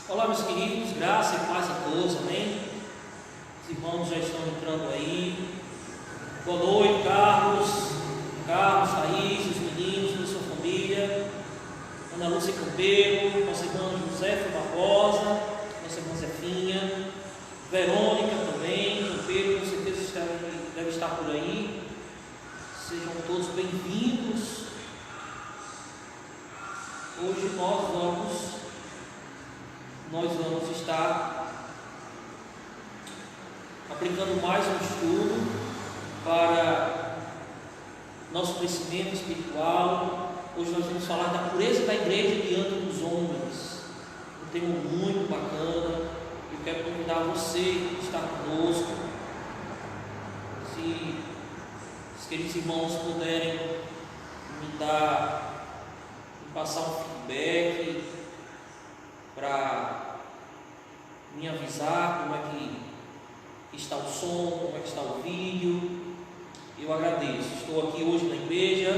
Olá, meus queridos, graça e paz a todos, amém? Os irmãos já estão entrando aí. Boa noite, Carlos, Thaís, os meninos, toda a sua família, Ana Lúcia Campeiro, nossa irmã Josefa Barbosa, nossa irmã Zefinha, Verônica também, Campeiro, com certeza deve estar por aí. Sejam todos bem-vindos. Hoje nós vamos estar aplicando mais um estudo para nosso crescimento espiritual. Hoje nós vamos falar da pureza da igreja diante dos homens. Um tema muito bacana. Eu quero convidar você que está conosco. Se os queridos irmãos puderem me passar um feedback para me avisar como é que está o som, como é que está o vídeo, eu agradeço. Estou aqui hoje na igreja,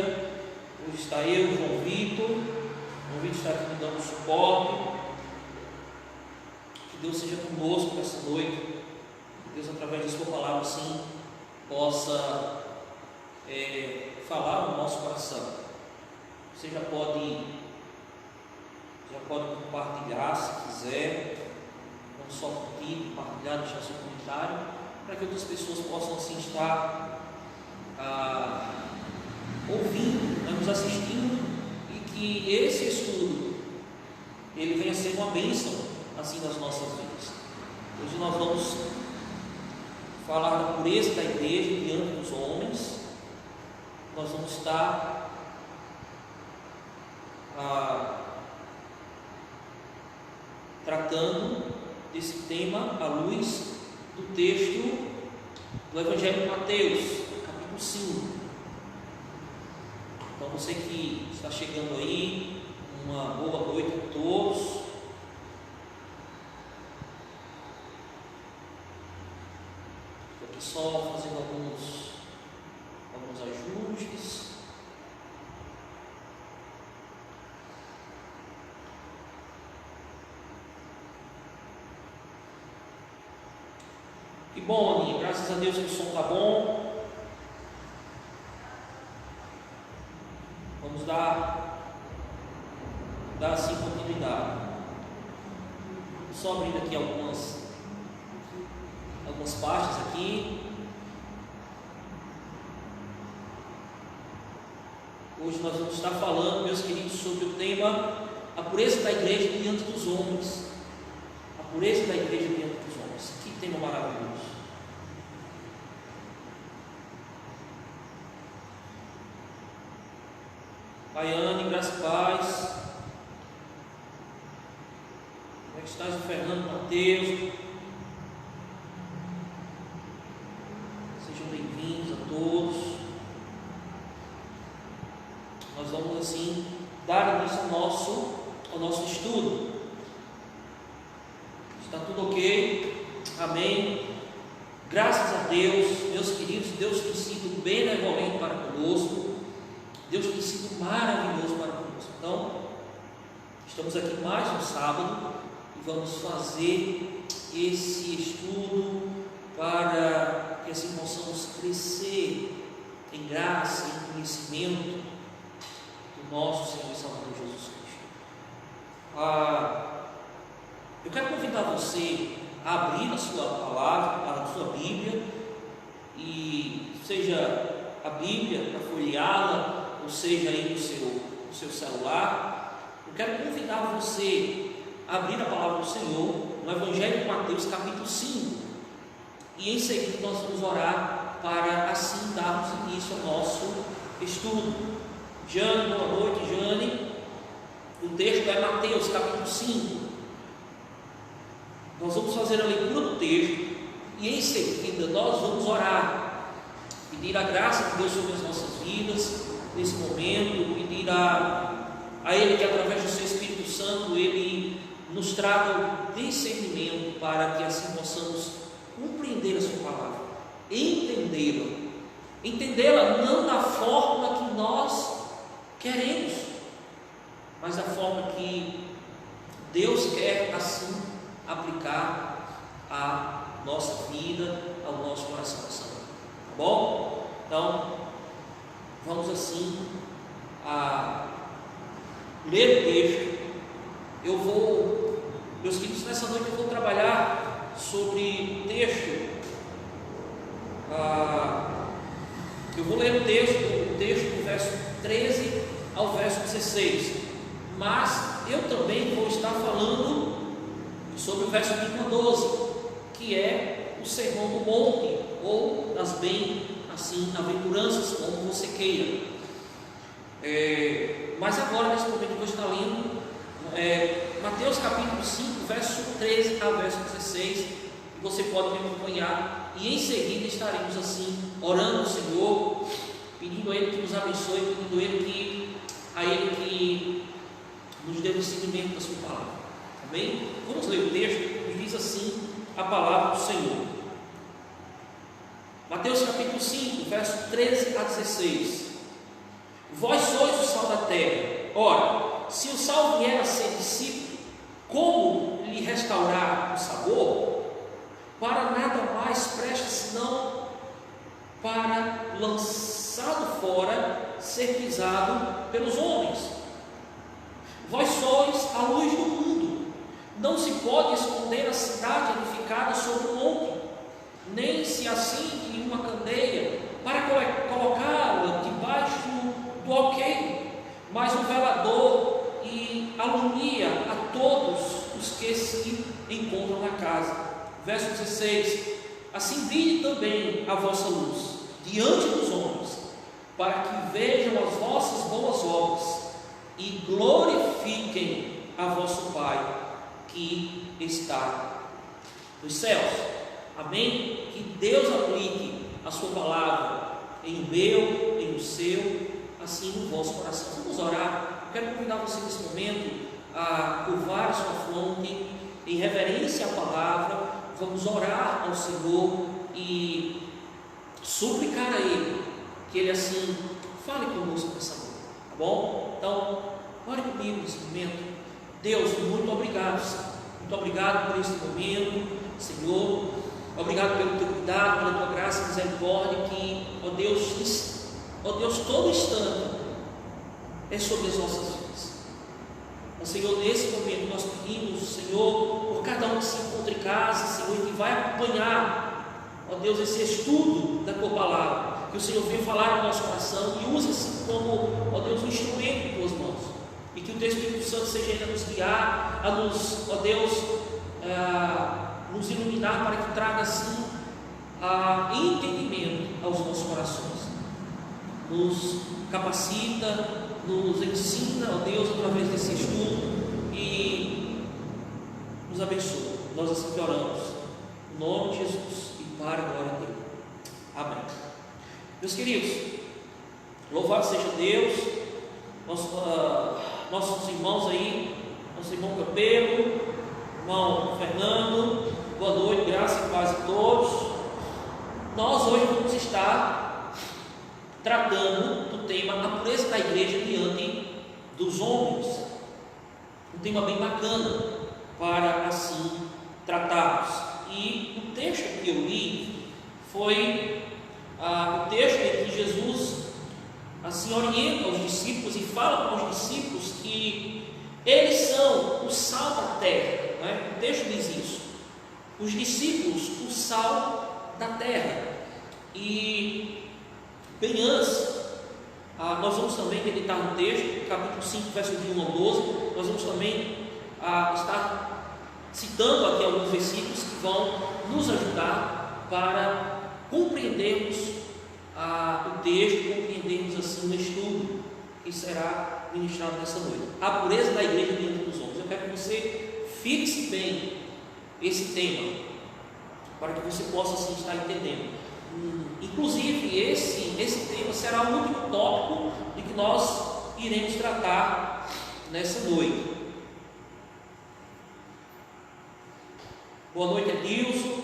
hoje está eu, João Vitor. João Vitor está aqui me dando suporte. Que Deus seja conosco nessa noite, que Deus, através da sua palavra, sim, possa falar no nosso coração. Você já pode compartilhar, se quiser, não só curtir, compartilhar, deixar seu comentário, para que outras pessoas possam assim estar ouvindo, nos assistindo, e que esse estudo ele venha a ser uma bênção assim nas nossas vidas. Hoje nós vamos falar da pureza da igreja diante dos homens. Nós vamos estar tratando desse tema à luz do texto do Evangelho de Mateus, capítulo 5. Então, você que está chegando aí, uma boa noite a todos. Estou aqui só fazendo alguns ajustes. Que bom, Aninha, graças a Deus que o som está bom. Vamos dar assim continuidade. Só abrindo aqui algumas pastas aqui. Hoje nós vamos estar falando, meus queridos, sobre o tema a pureza da igreja diante dos homens. A pureza da igreja diante dos homens. Que tema maravilhoso. Baiane, graça e paz. Como é que estás, o Fernando, Mateus? Sejam bem-vindos a todos. Nós vamos assim dar início ao nosso estudo. Está tudo ok? Amém? Graças a Deus, meus queridos, Deus tem sido benevolente para conosco. Deus tem sido maravilhoso para conosco. Então, estamos aqui mais um sábado e vamos fazer esse estudo para que assim possamos crescer em graça, em conhecimento do nosso Senhor e Salvador Jesus Cristo. Eu quero convidar você a abrir a sua palavra, a sua Bíblia, e seja a Bíblia para folheá-la, ou seja aí no seu celular. Eu quero convidar você a abrir a palavra do Senhor no Evangelho de Mateus, capítulo 5, e em seguida nós vamos orar para assim darmos início ao nosso estudo. Jane, boa noite, Jane. O texto é Mateus, capítulo 5. Nós vamos fazer a leitura do texto e em seguida nós vamos orar, pedir a graça de Deus sobre as nossas vidas nesse momento, pedir a Ele que através do seu Espírito Santo Ele nos traga o discernimento para que assim possamos compreender a sua palavra, entendê-la não da forma que nós queremos, mas da forma que Deus quer assim aplicar a nossa vida, ao nosso coração nessa noite. Tá bom? Então, vamos assim a ler o texto. Meus queridos, nessa noite eu vou trabalhar sobre o texto. Eu vou ler o texto do verso 13 ao verso 16, mas eu também vou estar falando sobre o verso 1 a 12, que é o Sermão do Monte, ou das bem-aventuranças, como você queira. Mas agora, nesse momento, eu vou estar lendo Mateus capítulo 5, verso 13 ao verso 16. Você pode me acompanhar, e em seguida estaremos assim, orando ao Senhor, pedindo a Ele que nos abençoe, pedindo a Ele que nos dê o discernimento da sua palavra. Amém? Vamos ler o texto, que diz assim a palavra do Senhor. Mateus capítulo 5, verso 13 a 16. Vós sois o sal da terra. Ora, se o sal vier a ser insípido, como lhe restaurar o sabor? Para nada mais presta senão para, lançado fora, ser pisado pelos homens. Vós sois a luz do mundo. Não se pode esconder a cidade edificada sobre um monte, nem se acende uma candeia para colocá-la debaixo do alqueire, mas um velador e alumia a todos os que se encontram na casa. Verso 16: assim brilhe também a vossa luz diante dos homens, para que vejam as vossas boas obras e glorifiquem a vosso Pai que está nos céus. Amém? Que Deus aplique a sua palavra em meu, em o seu, assim no vosso coração. Vamos orar. Eu quero convidar você nesse momento a curvar a sua fronte em reverência à palavra. Vamos orar ao Senhor e suplicar a Ele que Ele assim fale conosco nessa noite, tá bom? Então, ore comigo nesse momento. Deus, muito obrigado, Senhor. Muito obrigado por este momento, Senhor. Obrigado pelo teu cuidado, pela tua graça e misericórdia, que, ó Deus, todo instante é sobre as nossas vidas. Ó Senhor, nesse momento nós pedimos, Senhor, por cada um que se encontra em casa, Senhor, e que vai acompanhar, ó Deus, esse estudo da tua palavra, que o Senhor venha falar no nosso coração e use assim como, ó Deus, um instrumento em tuas mãos, e que o teu Espírito Santo seja ainda a nos guiar, a nos, ó Deus, nos iluminar, para que traga assim entendimento aos nossos corações. Nos capacita, nos ensina, ó Deus, através desse estudo, e nos abençoa. Nós assim que oramos, em nome de Jesus e para a glória dele. Amém. Meus queridos, louvado seja Deus, nossos irmãos aí, nosso irmão Capelo, irmão Fernando, boa noite, graça e paz a todos. Nós hoje vamos estar tratando do tema a pureza da igreja diante dos homens. Um tema bem bacana para assim tratarmos. E o texto que eu li foi o texto em que Jesus assim orienta os discípulos e fala para os discípulos que eles são o sal da terra, não é? O texto diz isso. Os discípulos, o sal da terra. E bem antes, nós vamos também meditar no texto, capítulo 5, verso de 1 ao 12. Nós vamos também estar citando aqui alguns versículos que vão nos ajudar para compreendermos o texto, compreendermos assim o estudo que será ministrado nessa noite. A pureza da igreja diante dos homens. Eu quero que você fixe bem esse tema, para que você possa assim estar entendendo. Inclusive esse tema será o último tópico de que nós iremos tratar nessa noite. Boa noite, Edilson,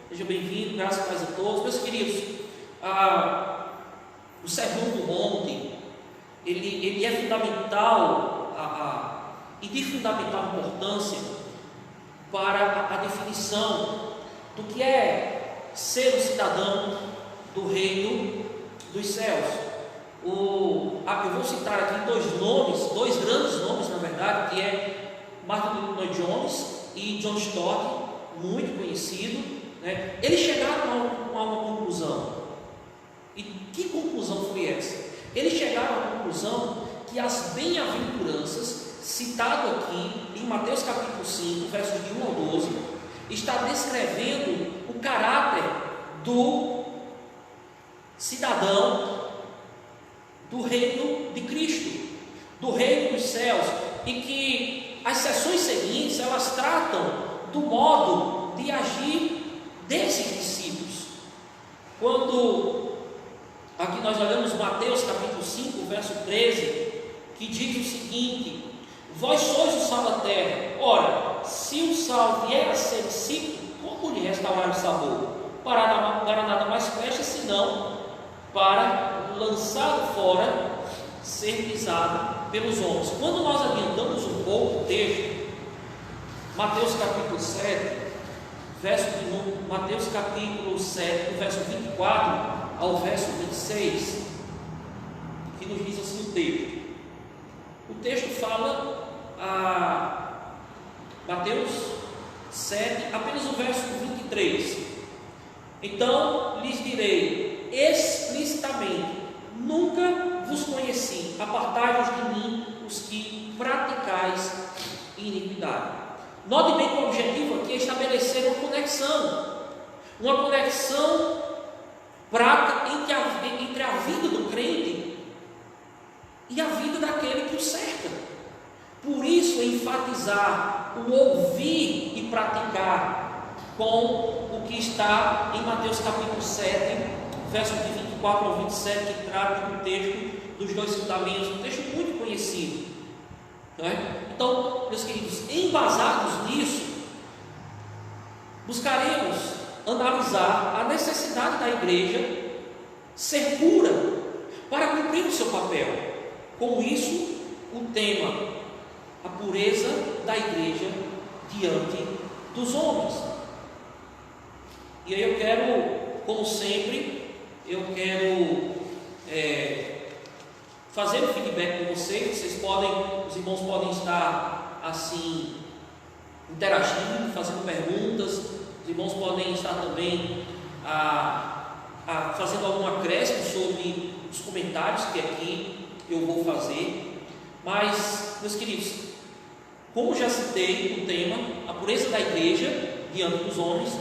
seja bem-vindo, graças a Deus a todos. Meus queridos, o Sermão do Monte ele é fundamental e de fundamental importância para a definição do que é ser um cidadão do reino dos céus. Eu vou citar aqui dois grandes nomes, na verdade, que é Martin Lloyd Jones e John Stott, muito conhecido, né? Eles chegaram a uma conclusão. E que conclusão foi essa? Eles chegaram à conclusão que as bem-aventuranças, citado aqui em Mateus capítulo 5, versos de 1 ao 12, está descrevendo o caráter do cidadão do reino de Cristo, do reino dos céus, e que as sessões seguintes elas tratam do modo de agir desses discípulos. Quando aqui nós olhamos Mateus capítulo 5, verso 13, que diz o seguinte: vós sois o sal da terra. Ora, se o sal vier a ser insípido, como lhe restaurar o sabor? Para nada mais presta, senão para lançado fora, ser pisado pelos homens. Quando nós adiantamos um pouco o texto, Mateus capítulo 7, Mateus capítulo 7, do verso 24 ao verso 26, que nos diz assim o texto. O texto fala, Mateus 7, apenas o verso 23. Então lhes direi explicitamente: nunca vos conheci, apartai-vos de mim, os que praticais iniquidade. Note bem que o objetivo aqui é estabelecer uma conexão prática entre a vida do crente e a vida daquele que o cerca. Por isso, enfatizar o ouvir e praticar com o que está em Mateus capítulo 7, versos de 24 ao 27, que trata do texto dos dois fundamentos, um texto muito conhecido, não é? Então, meus queridos, embasados nisso, buscaremos analisar a necessidade da igreja ser pura para cumprir o seu papel. Com isso, o tema: a pureza da igreja diante dos homens. E aí eu quero, como sempre, fazer um feedback com vocês. Os irmãos podem estar assim interagindo, fazendo perguntas. Os irmãos podem estar também fazendo algum acréscimo sobre os comentários que aqui eu vou fazer. Mas, meus queridos, como já citei o tema, a pureza da igreja diante dos homens,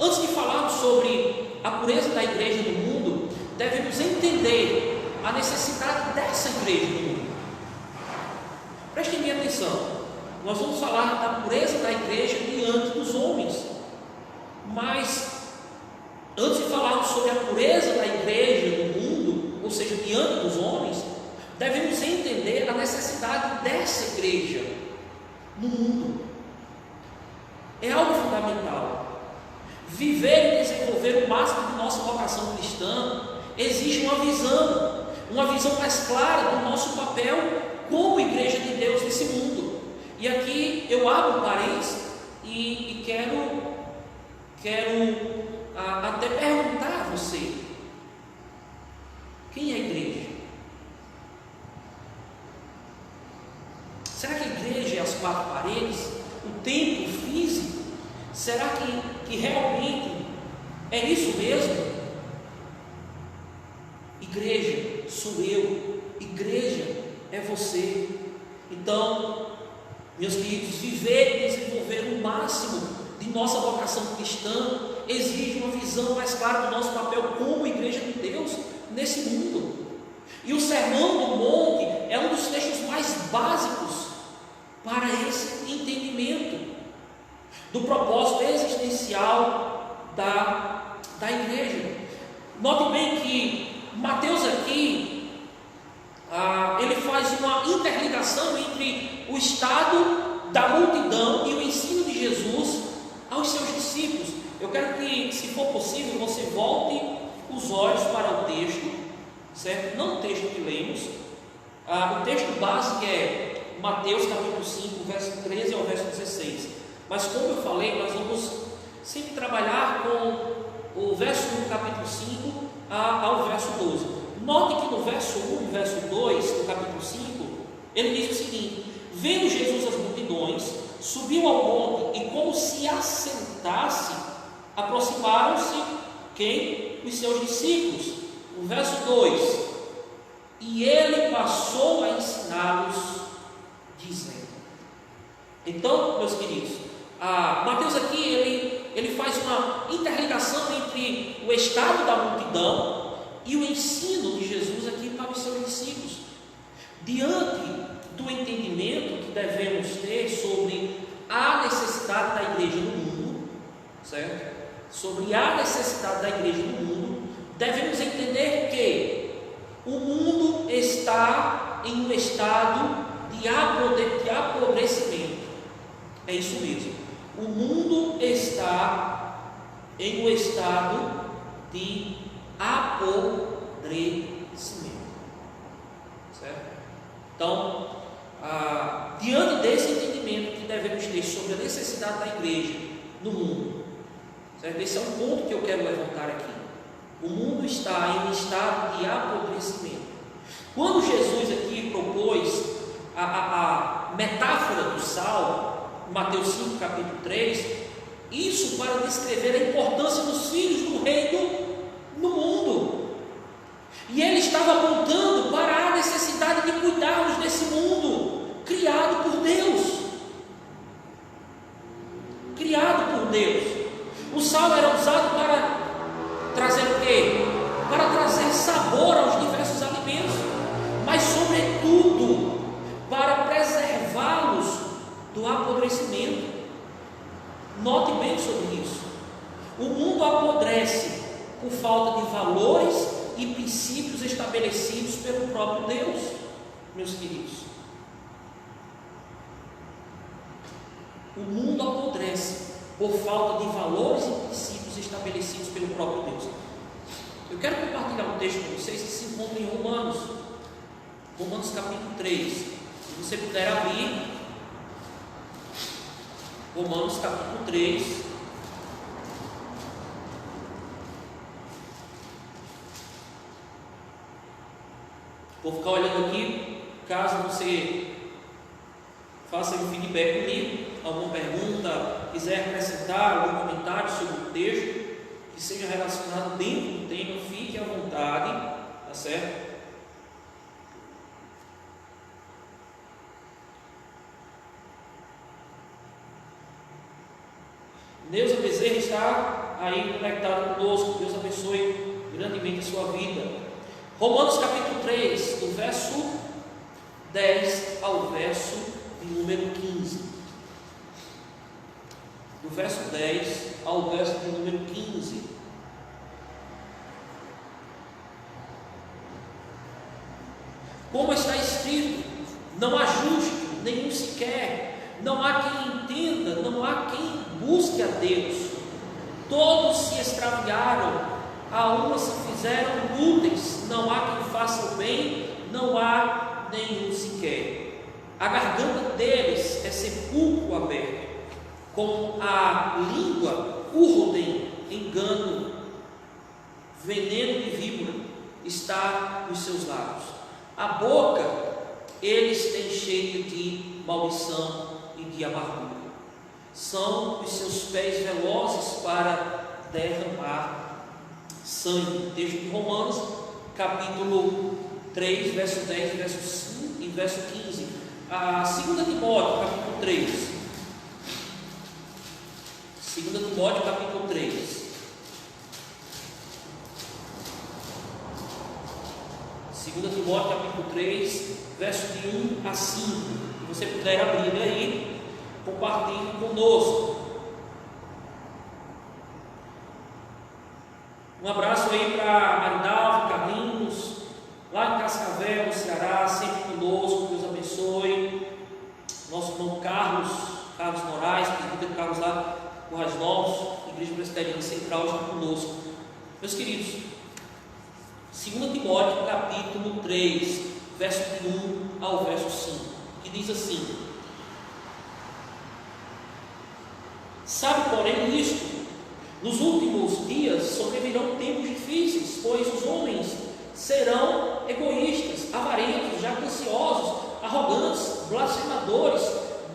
antes de falarmos sobre a pureza da igreja no mundo, devemos entender a necessidade dessa igreja no mundo. Prestem bem atenção. Nós vamos falar da pureza da igreja diante dos homens, mas antes de falarmos sobre a pureza da igreja no mundo, ou seja, diante dos homens, devemos entender a necessidade dessa igreja no mundo. É algo fundamental. Viver e desenvolver o máximo de nossa vocação cristã exige uma visão mais clara do nosso papel como igreja de Deus nesse mundo. E aqui eu abro parênteses e quero até perguntar a você: quem é a igreja? Será que a igreja é as quatro paredes, o templo físico? Será que realmente é isso mesmo? Igreja sou eu, igreja é você. Então, meus queridos, viver e desenvolver o máximo de nossa vocação cristã exige uma visão mais clara do nosso papel como igreja de Deus nesse mundo. E o Sermão do Monte é um dos textos mais básicos para esse entendimento do propósito existencial da igreja. Note bem que Mateus aqui ele faz uma interligação entre o estado da multidão e o ensino de Jesus aos seus discípulos. Eu quero que, se for possível, você volte os olhos para o texto, certo? Não o texto que lemos. O texto base é Mateus capítulo 5, Mas como eu falei, nós vamos sempre trabalhar com o verso 1 do capítulo 5 ao verso 12. Note que no verso 1 e verso 2 do capítulo 5, ele diz o seguinte: vendo Jesus as multidões, subiu ao monte e como se assentasse, aproximaram-se quem? Os seus discípulos. O verso 2: e ele passou a ensiná-los, dizendo. Então, meus queridos, Mateus aqui, ele faz uma interligação entre o estado da multidão e o ensino de Jesus aqui para os seus discípulos. Diante do entendimento que devemos ter sobre a necessidade da igreja no mundo, certo? Sobre a necessidade da igreja no mundo, devemos entender que o mundo está em um estado de apodrecimento. É isso mesmo. O mundo está em um estado de apodrecimento. Certo? Então, diante desse entendimento que devemos ter sobre a necessidade da igreja no mundo, certo? Esse é um ponto que eu quero levantar aqui. O mundo está em um estado de apodrecimento. Quando Jesus aqui propôs a metáfora do sal, Mateus 5, capítulo 3, isso para descrever a importância dos filhos do reino no mundo. E ele estava apontando para a necessidade de cuidarmos desse mundo criado por Deus. Criado por Deus. O sal era usado para trazer o quê? Para trazer sabor aos diversos alimentos, mas sobretudo para preservá-los do apodrecimento. Note bem sobre isso. O mundo apodrece por falta de valores e princípios estabelecidos pelo próprio Deus, meus queridos. O mundo apodrece por falta de valores e princípios estabelecidos pelo próprio Deus. Eu quero compartilhar um texto com vocês que se encontra em Romanos capítulo 3. Se você puder abrir Romanos capítulo 3. Vou ficar olhando aqui, caso você faça um feedback comigo, alguma pergunta, quiser acrescentar algum comentário sobre o texto que seja relacionado dentro do tema, fique à vontade, tá certo? Neuza Bezerra está aí conectado conosco. Deus abençoe grandemente a sua vida. Romanos capítulo 3, do verso 10 ao verso de número 15. Do verso 10 ao verso de número 15. Como está escrito: não há justo, nenhum sequer, não há quem entenda, não há quem busque a Deus. Todos se extraviaram, a uma se fizeram inúteis, não há quem faça o bem, não há nenhum sequer. A garganta deles é sepulcro aberto, com a língua urdem engano, veneno de víbora está nos seus lábios. A boca eles têm cheio de maldição e de amargura. São os seus pés velozes para derramar sangue. Texto de Romanos, capítulo 3, verso 10, verso 5 e verso 15. A 2 Timóteo, capítulo 3. 2 Timóteo, capítulo 3. 2 Timóteo, capítulo 3, verso de 1 a 5. Se você puder abrir aí, compartilhe conosco. Um abraço aí para Maridalva, Carlinhos, lá em Cascavel, no Ceará, sempre conosco. Deus abençoe. Nosso irmão Carlos Moraes, presbítero Carlos lá, Currais Novos, Igreja Presbiteriana Central, está conosco. Meus queridos, 2 Timóteo, capítulo 3, verso de 1 ao verso 5, que diz assim: Sabe, porém, isto: nos últimos dias sobrevirão tempos difíceis, pois os homens serão egoístas, avarentos, jactanciosos, arrogantes, blasfemadores,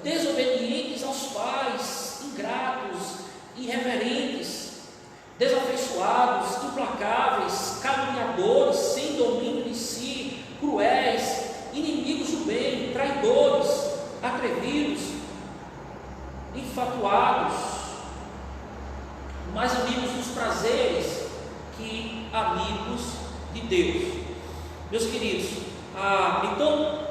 desobedientes aos pais, ingratos, irreverentes, desafeiçoados, implacáveis, caluniadores, sem domínio de si, cruéis, inimigos do bem, traidores, atrevidos, infatuados, mais amigos dos prazeres que amigos de Deus. Meus queridos, então,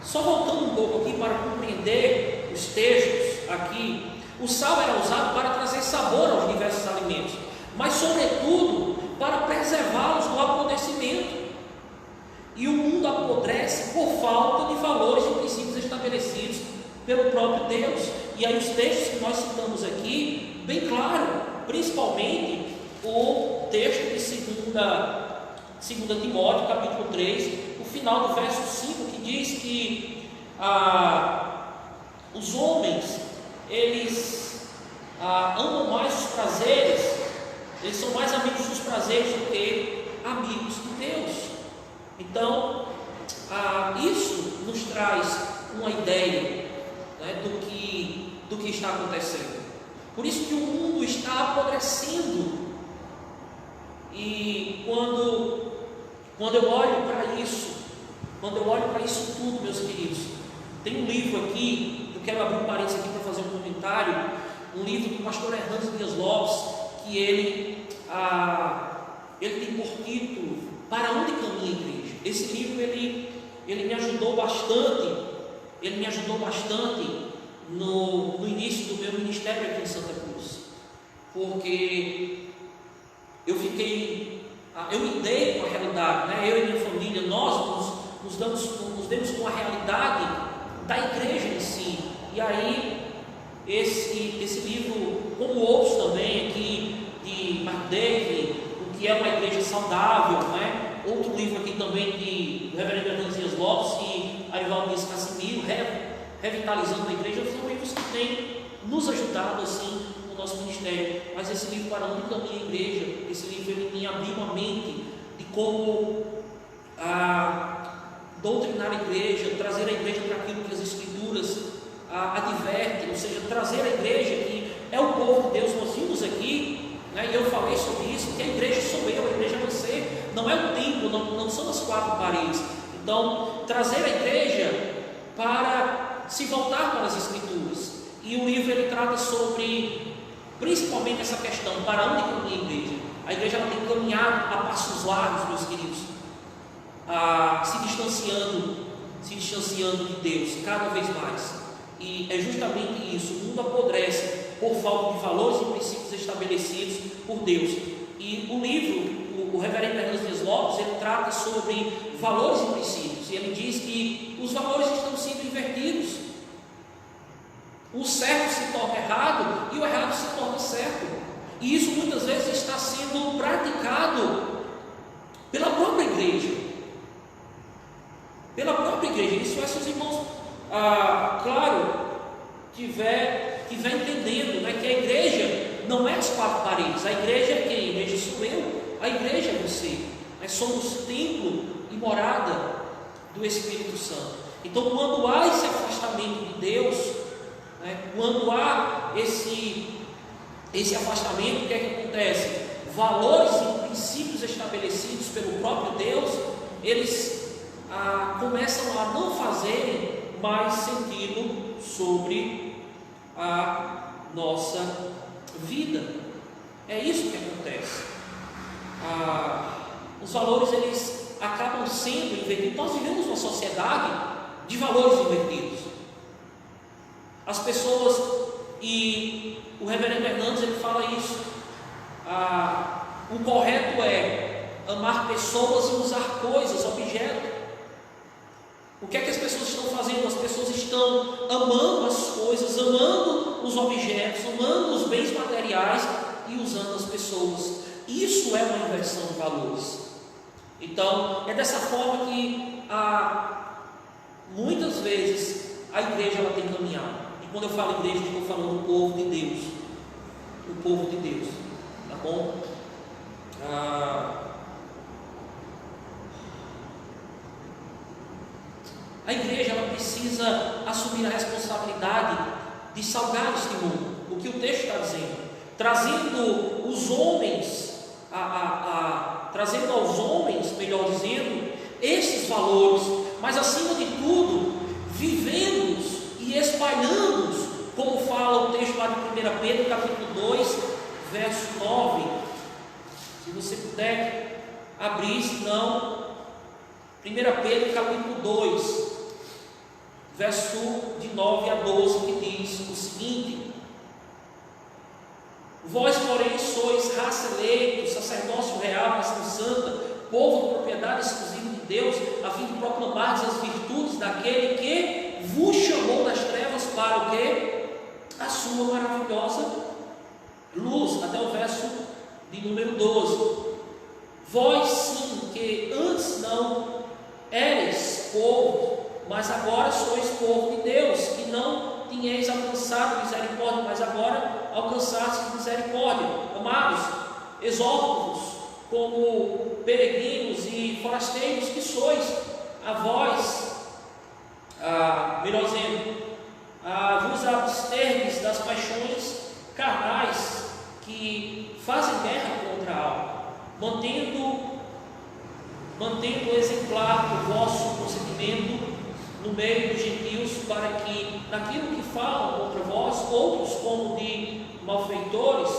só voltando um pouco aqui para compreender os textos aqui, o sal era usado para trazer sabor aos diversos alimentos, mas sobretudo para preservá-los do apodrecimento. E o mundo apodrece por falta de valores e princípios estabelecidos pelo próprio Deus. E aí os textos que nós citamos aqui, bem claro, principalmente o texto de 2 Timóteo, capítulo 3, o final do verso 5, que diz que os homens, eles amam mais os prazeres, eles são mais amigos dos prazeres do que amigos de Deus. Então, isso nos traz uma ideia, né, do que está acontecendo. Por isso que o mundo está apodrecendo. E quando eu olho para isso tudo, meus queridos, tem um livro aqui, eu quero abrir um parênteses aqui para fazer um comentário, um livro do pastor Hernandes Dias Lopes, que ele tem por título Para Onde Caminha a Igreja. Esse livro ele me ajudou bastante no início do meu ministério aqui em Santa Cruz, porque eu lidei com a realidade, né? Eu e minha família, nós nos demos com a realidade da igreja em si. E aí esse livro, como outros também aqui de Mark David, o que é uma igreja saudável, né? Outro livro aqui também do reverendo Hernandes Dias Lopes e Arivaldo Dias Cassimiro, Revitalizando a Igreja, são livros que têm nos ajudado assim no nosso ministério. Mas esse livro, Para Onde Caminha a Igreja, esse livro ele me abriu a mente de como doutrinar a igreja, trazer a igreja para aquilo que as Escrituras advertem, ou seja, trazer a igreja que é o povo de Deus. Nós vimos aqui, né, e eu falei sobre isso, que a igreja sou eu, a igreja é você, não é o templo, não são as quatro paredes. Então, trazer a igreja para se voltar para as Escrituras. E o livro ele trata sobre principalmente essa questão: para onde caminha a igreja? A igreja ela tem caminhado a passos largos, meus queridos, se distanciando de Deus cada vez mais. E é justamente isso: o mundo apodrece por falta de valores e princípios estabelecidos por Deus. E o livro, o reverendo Hernandes Dias Lopes, ele trata sobre valores e princípios, e ele diz que os valores estão sendo invertidos. O certo se torna errado e o errado se torna certo. E isso muitas vezes está sendo praticado pela própria igreja. Isso é se os irmãos, claro, tiver entendendo, né, que a igreja não é as quatro paredes. A igreja é quem? A igreja sou eu, a igreja é você. Nós somos templo e morada do Espírito Santo. Então, quando há esse afastamento de Deus, né, quando há esse afastamento, o que é que acontece? Valores e princípios estabelecidos pelo próprio Deus, eles começam a não fazerem mais sentido sobre a nossa vida. É isso que acontece. Os valores eles acabam sendo invertidos. Nós vivemos uma sociedade de valores invertidos. As pessoas, e o reverendo Hernandes ele fala isso, o correto é amar pessoas e usar coisas, objetos. O que é que as pessoas estão fazendo? As pessoas estão amando as coisas, amando os objetos, amando os bens materiais e usando as pessoas. Isso é uma inversão de valores. Então, é dessa forma que muitas vezes a igreja ela tem caminhado. E quando eu falo igreja, eu estou falando do povo de Deus. o povo de Deus, tá bom? A igreja ela precisa assumir a responsabilidade de salgar este mundo, o que o texto está dizendo, trazendo os homens, trazendo aos homens, melhor dizendo, esses valores, mas acima de tudo, vivendo-os e espalhando-os, como fala o texto lá de 1 Pedro, capítulo 2, verso 9. Se você puder abrir, senão, 1 Pedro, capítulo 2, verso de 9 a 12, que diz o seguinte: vós, porém, sois raça eleita, sacerdócio real, nação santa, povo de propriedade exclusiva de Deus, a fim de proclamar as virtudes daquele que vos chamou das trevas para o quê? A sua maravilhosa luz. Até o verso de número 12. Vós sim, que antes não eres povo, mas agora sois povo de Deus, que não tinhais alcançado misericórdia, mas agora alcançastes misericórdia. Amados, exorto-vos como peregrinos e forasteiros que sois, a vós, melhor dizendo, vos absterdes das paixões carnais que fazem guerra contra a alma, mantendo exemplar o vosso procedimento no meio dos gentios, para que naquilo que falam contra vós, outros como de malfeitores,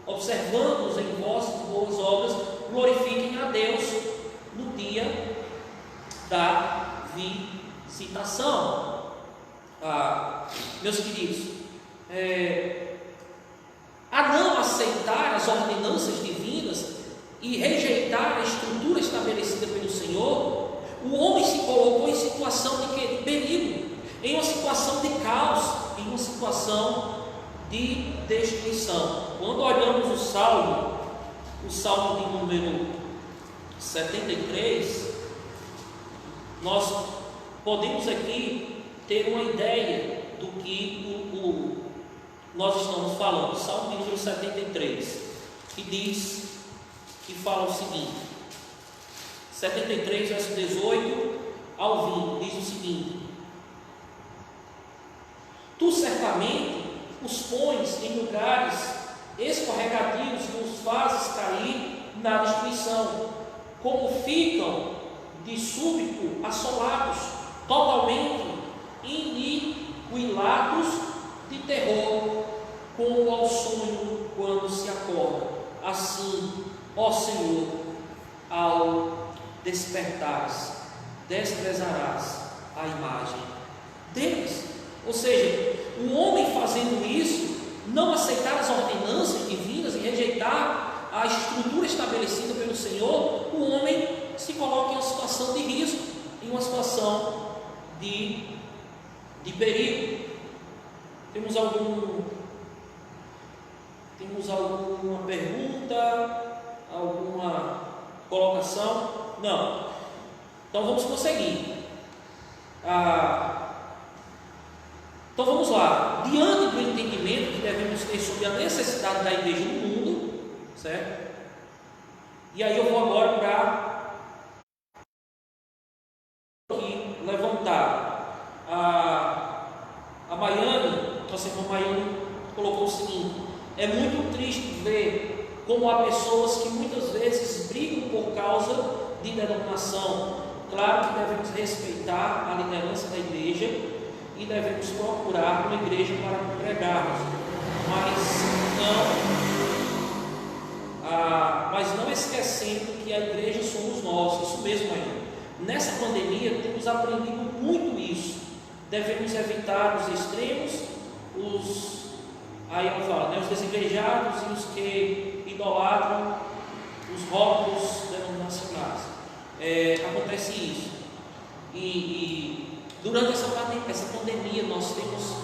observando-os em vossas boas obras, glorifiquem a Deus no dia da visitação. Meus queridos, a não aceitar as ordenanças divinas e rejeitar a estrutura estabelecida pelo Senhor, o homem se colocou em situação de perigo, em uma situação de caos, em uma situação de destruição. Quando olhamos o Salmo de número 73, nós podemos aqui ter uma ideia do que nós estamos falando. Salmo de número 73, que fala o seguinte, 73, verso 18 ao 20, diz o seguinte: tu certamente os pões em lugares escorregadios e os fazes cair na destruição, como ficam de súbito assolados, totalmente iniquilados de terror, como ao sonho quando se acorda. Assim, ó Senhor, ao despertares, desprezarás a imagem deles. Ou seja, o homem fazendo isso, não aceitar as ordenanças divinas e rejeitar a estrutura estabelecida pelo Senhor, o homem se coloca em uma situação de risco, em uma situação de perigo. Temos alguma pergunta? Alguma colocação? Não. Então vamos prosseguir. Então vamos lá. Diante do entendimento que devemos ter sobre a necessidade da igreja no mundo, certo? E aí eu vou agora para levantar. A Maiane, nossa irmã Maiane, colocou o seguinte: é muito triste ver como há pessoas que muitas vezes brigam por causa de denominação. Claro que devemos respeitar a liderança da igreja e devemos procurar uma igreja para congregarmos, mas não esquecendo que a igreja somos nós. Isso mesmo aí. Nessa pandemia temos aprendido muito isso. Devemos evitar os extremos, os desigrejados e os que idolatram os rótulos denominacionais. Acontece isso. E durante essa pandemia nós temos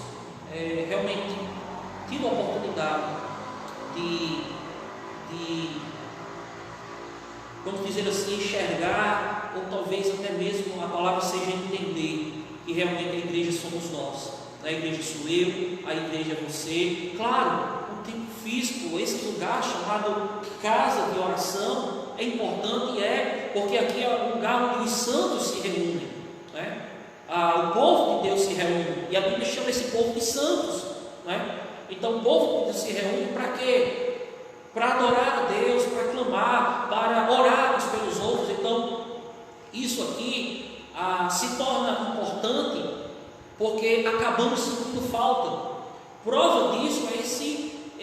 realmente tido a oportunidade de, vamos dizer assim, enxergar, ou talvez até mesmo a palavra seja entender, que realmente a igreja somos nós. A igreja sou eu, a igreja é você. Claro, o tempo físico, esse lugar chamado casa de oração, é importante, porque aqui é o lugar onde os santos se reúnem, né? O povo de Deus se reúne, e a Bíblia chama esse povo de santos, né? Então o povo de Deus se reúne para quê? Para adorar a Deus, para clamar, para orar uns pelos outros. Então isso aqui se torna importante porque acabamos sentindo falta. Prova disso é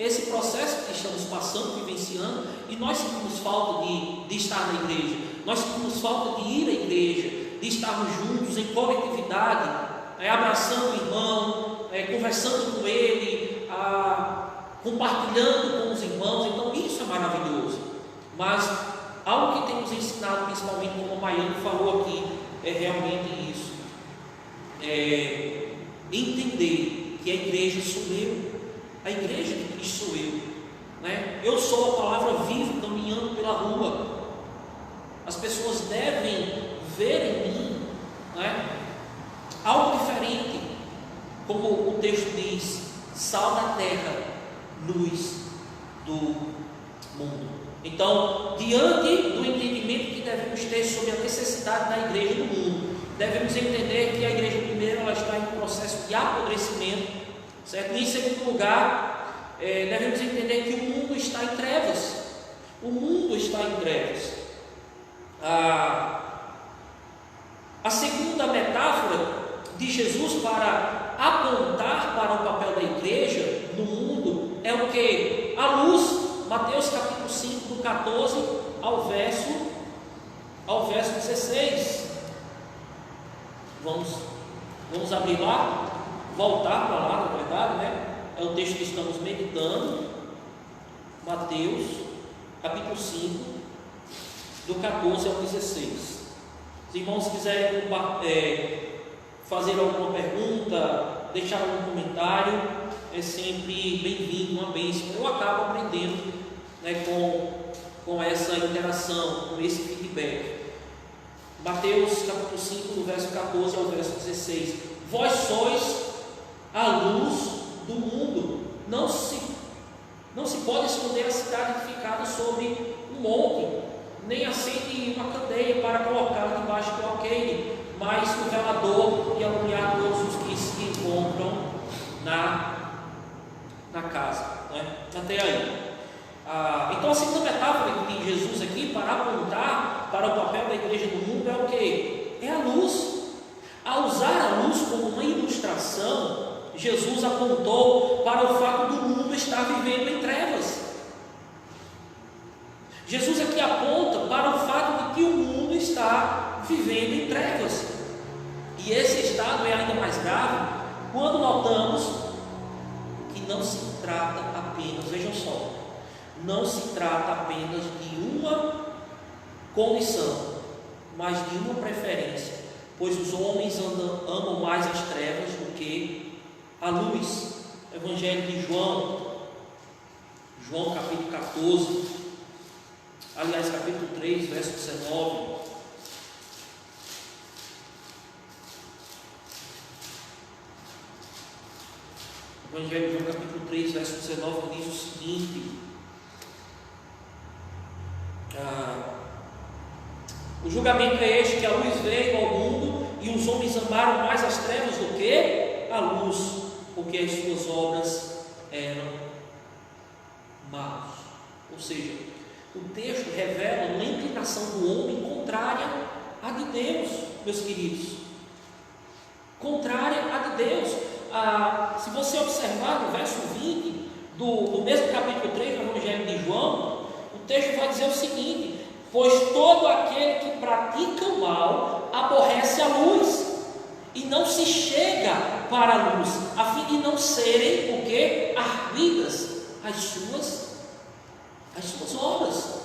esse processo que estamos passando, vivenciando, e nós sentimos falta de estar na igreja, nós sentimos falta de ir à igreja, de estarmos juntos em coletividade, abraçando o irmão, conversando com ele, compartilhando com os irmãos. Então isso é maravilhoso. Mas algo que temos ensinado, principalmente como o Maiane falou aqui, é realmente isso: entender que a igreja sou eu, a igreja de Cristo sou eu, né? Eu sou a palavra viva caminhando pela rua. As pessoas devem ver em mim, né, algo diferente, como o texto diz: sal da terra, luz do mundo. Então, diante do entendimento que devemos ter sobre a necessidade da igreja no mundo, devemos entender que a igreja, primeiro, ela está em um processo de apodrecimento, certo? E em segundo lugar, devemos entender que o mundo está em trevas. O mundo está em trevas. A segunda metáfora de Jesus para apontar para o papel da igreja no mundo é o que? A luz. Mateus capítulo 5, do 14 ao verso 16. Vamos abrir lá, voltar para lá, na verdade, né? É o texto que estamos meditando. Mateus capítulo 5, do 14 ao 16. Os irmãos, se quiserem fazer alguma pergunta, deixar algum comentário, é sempre bem-vindo, uma bênção. Eu acabo aprendendo, né, com essa interação, com esse feedback. Mateus capítulo 5, do verso 14 ao verso 16. Vós sois a luz do mundo. Não se pode esconder a cidade edificada sobre um monte, nem acende uma candeia para colocá-la debaixo do alqueire, mas no velador e alumiar todos os que se encontram na casa, né? Até aí. Então a segunda metáfora que tem Jesus aqui para apontar para o papel da igreja do mundo é o que? É a luz. Ao usar a luz como uma ilustração, Jesus apontou para o fato do mundo estar vivendo em trevas. Jesus aqui aponta para o fato de que o mundo está vivendo em trevas. E esse estado é ainda mais grave quando notamos que não se trata apenas, vejam só, não se trata apenas de uma condição, mas de uma preferência, pois os homens amam mais as trevas do que a luz. Evangelho de João capítulo 14, aliás, capítulo 3, verso 19. Evangelho de João capítulo 3, verso 19, diz o seguinte: o julgamento é este, que a luz veio ao mundo e os homens amaram mais as trevas do que a luz, porque as suas obras eram más. Ou seja, o texto revela uma inclinação do homem contrária à de Deus, meus queridos, contrária à de Deus. Se você observar no verso 20 do mesmo capítulo 3 do Evangelho de João, o texto vai dizer o seguinte: pois todo aquele que pratica o mal aborrece a luz e não se chega para a luz, a fim de não serem ardidas as suas obras.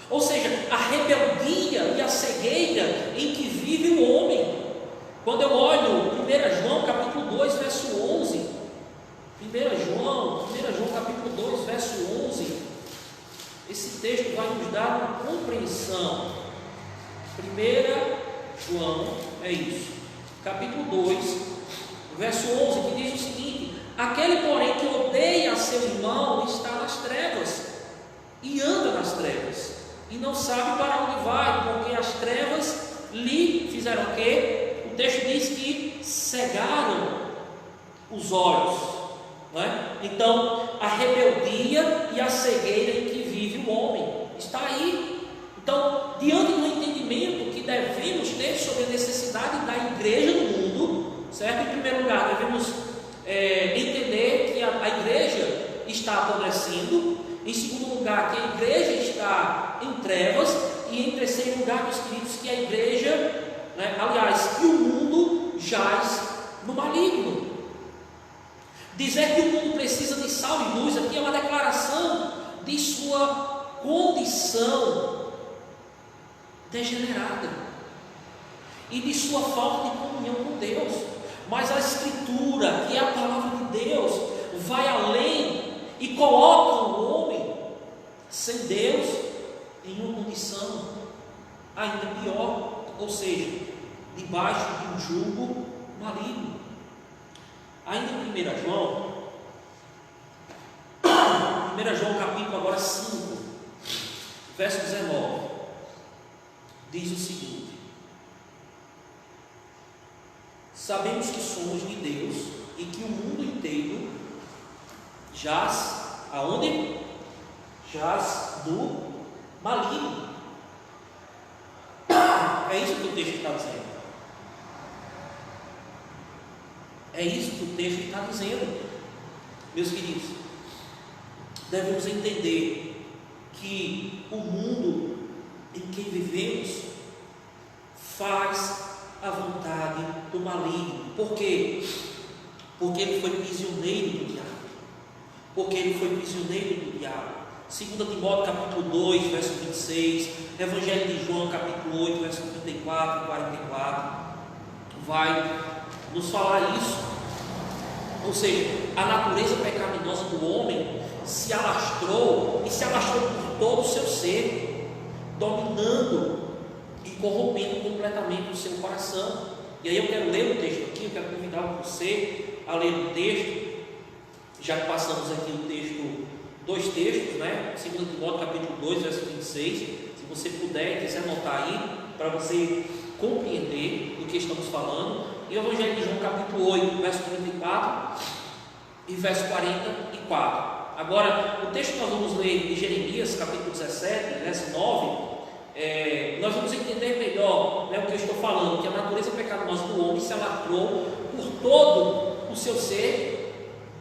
Ou seja, a rebeldia e a cegueira em que vive o homem. Quando eu olho 1 João capítulo 2, verso 11, 1 João capítulo 2, verso 11, esse texto vai nos dar uma compreensão. 1 João, é isso, capítulo 2, verso 11, que diz o seguinte: aquele, porém, que odeia seu irmão está nas trevas, e anda nas trevas, e não sabe para onde vai, porque as trevas lhe fizeram o quê? O texto diz que cegaram os olhos, não é? Então, a rebeldia e a cegueira em que vive o homem está aí. Então, diante do entendimento que devemos ter sobre a necessidade da igreja no mundo, certo? Em primeiro lugar, devemos entender que a igreja está apodrecendo. Em segundo lugar, que a igreja está em trevas. E em terceiro lugar, meus queridos, que a igreja, aliás, que o mundo jaz no maligno. Dizer que o mundo precisa de sal e luz aqui é uma declaração de sua condição degenerada e de sua falta de comunhão com Deus. Mas a Escritura, que é a palavra de Deus, vai além e coloca o homem sem Deus em uma condição ainda pior, ou seja, debaixo de um jugo maligno. Ainda em 1 João capítulo agora 5, verso 19, diz o seguinte: sabemos que somos de Deus e que o mundo inteiro jaz, aonde? Jaz do maligno. É isso que o texto está dizendo. É isso que o texto está dizendo, meus queridos. Devemos entender que o mundo em que vivemos faz a vontade do maligno. Por quê? Porque ele foi prisioneiro do diabo. Porque ele foi prisioneiro do diabo. 2 Timóteo capítulo 2, verso 26, Evangelho de João capítulo 8, verso 34 e 44, vai nos falar isso. Ou seja, a natureza pecaminosa do homem se alastrou, e se alastrou por todo o seu ser, dominando e corrompendo completamente o seu coração. E aí eu quero ler o texto aqui, eu quero convidar você a ler o texto, já que passamos aqui o texto, dois textos, 2 Timóteo capítulo 2, verso 26, se você puder e quiser anotar aí, para você compreender do que estamos falando, e o Evangelho de João capítulo 8, verso 34 e verso 44. Agora, o texto que nós vamos ler de Jeremias capítulo 17, verso 9, nós vamos entender melhor o que eu estou falando, que a natureza pecaminosa do homem se alastrou por todo o seu ser,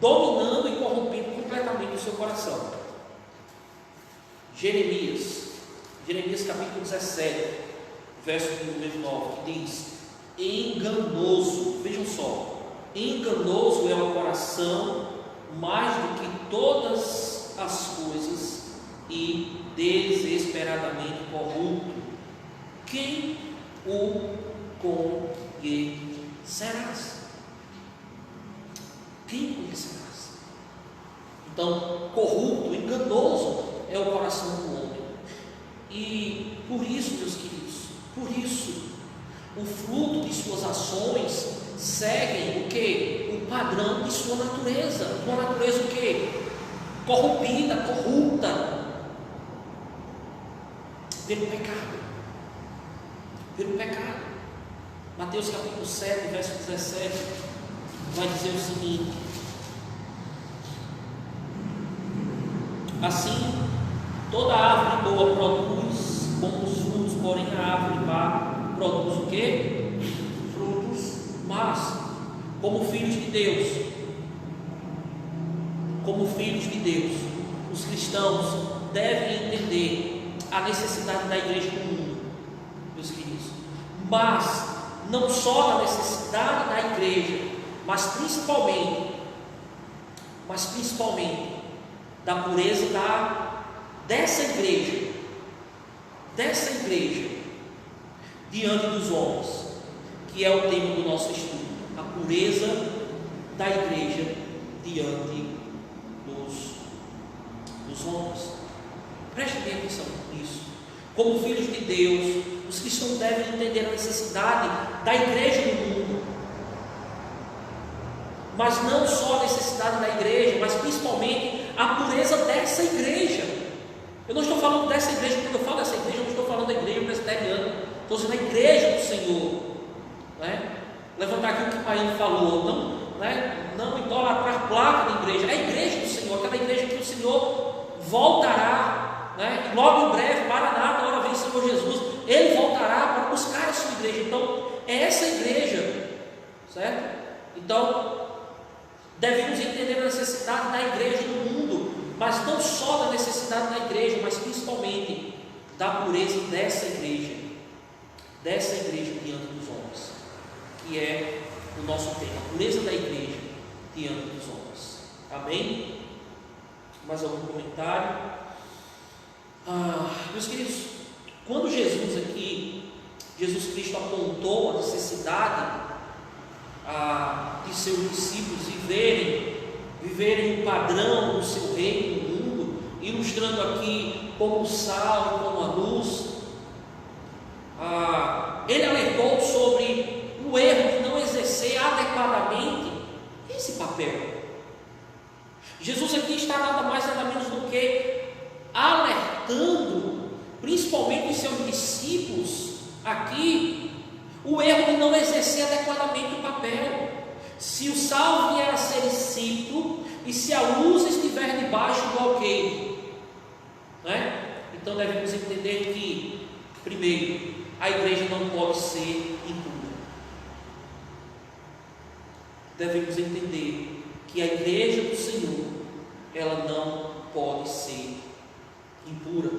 dominando e corrompendo completamente o seu coração. Jeremias capítulo 17, verso número 9, que diz: enganoso, vejam só, enganoso é o coração mais do que todas as coisas e desesperadamente corrupto. Quem o conhecerás? Quem conhecerás? Então, corrupto, enganoso é o coração do homem. E por isso, meus queridos, por isso, o fruto de suas ações seguem o que? O padrão de sua natureza. Uma natureza o que? Corrompida, corrupta pelo pecado. Pelo pecado. Mateus capítulo 7, verso 17 vai dizer o seguinte: assim, toda árvore boa produz bons frutos, porém a árvore má produz o quê? Frutos más. Como filhos de Deus, os cristãos devem entender a necessidade da igreja no mundo, meus queridos, mas não só da necessidade da igreja, mas principalmente da pureza dessa igreja diante dos homens, que é o tema do nosso estudo, a pureza da igreja diante dos homens. Prestem bem atenção nisso. Como filhos de Deus, os cristãos devem entender a necessidade da igreja no mundo. mas não só a necessidade da igreja, mas principalmente a pureza dessa igreja. Eu não estou falando dessa igreja, quando eu falo dessa igreja, eu não estou falando da igreja presbiteriana, estou dizendo da igreja do Senhor, né? Levantar aqui o que o Pai falou, não idolatrar placa da igreja, é a igreja do Senhor, aquela igreja que o Senhor voltará, né? Logo em breve, Maranata, hora vem o Senhor Jesus, Ele voltará para buscar a sua igreja. Então, é essa igreja, certo? Então, devemos entender a necessidade da igreja no mundo, mas não só da necessidade da igreja, mas principalmente da pureza dessa igreja diante dos homens, que é o nosso tema, a pureza da igreja diante dos homens. Amém? Mais algum comentário? Meus queridos, quando Jesus Cristo apontou a necessidade de seus discípulos viverem o padrão do seu reino no mundo, ilustrando aqui como o sal e como a luz, ele alertou sobre o erro de não exercer adequadamente esse papel. Jesus aqui está nada mais nada menos do que alertando, principalmente os seus discípulos aqui, o erro de não exercer adequadamente o papel. Se o sal vier a ser insípido e se a luz estiver debaixo do alqueire, né? Então devemos entender que, primeiro, a igreja não pode ser impura. Devemos entender que a igreja do Senhor, ela não pode ser impura.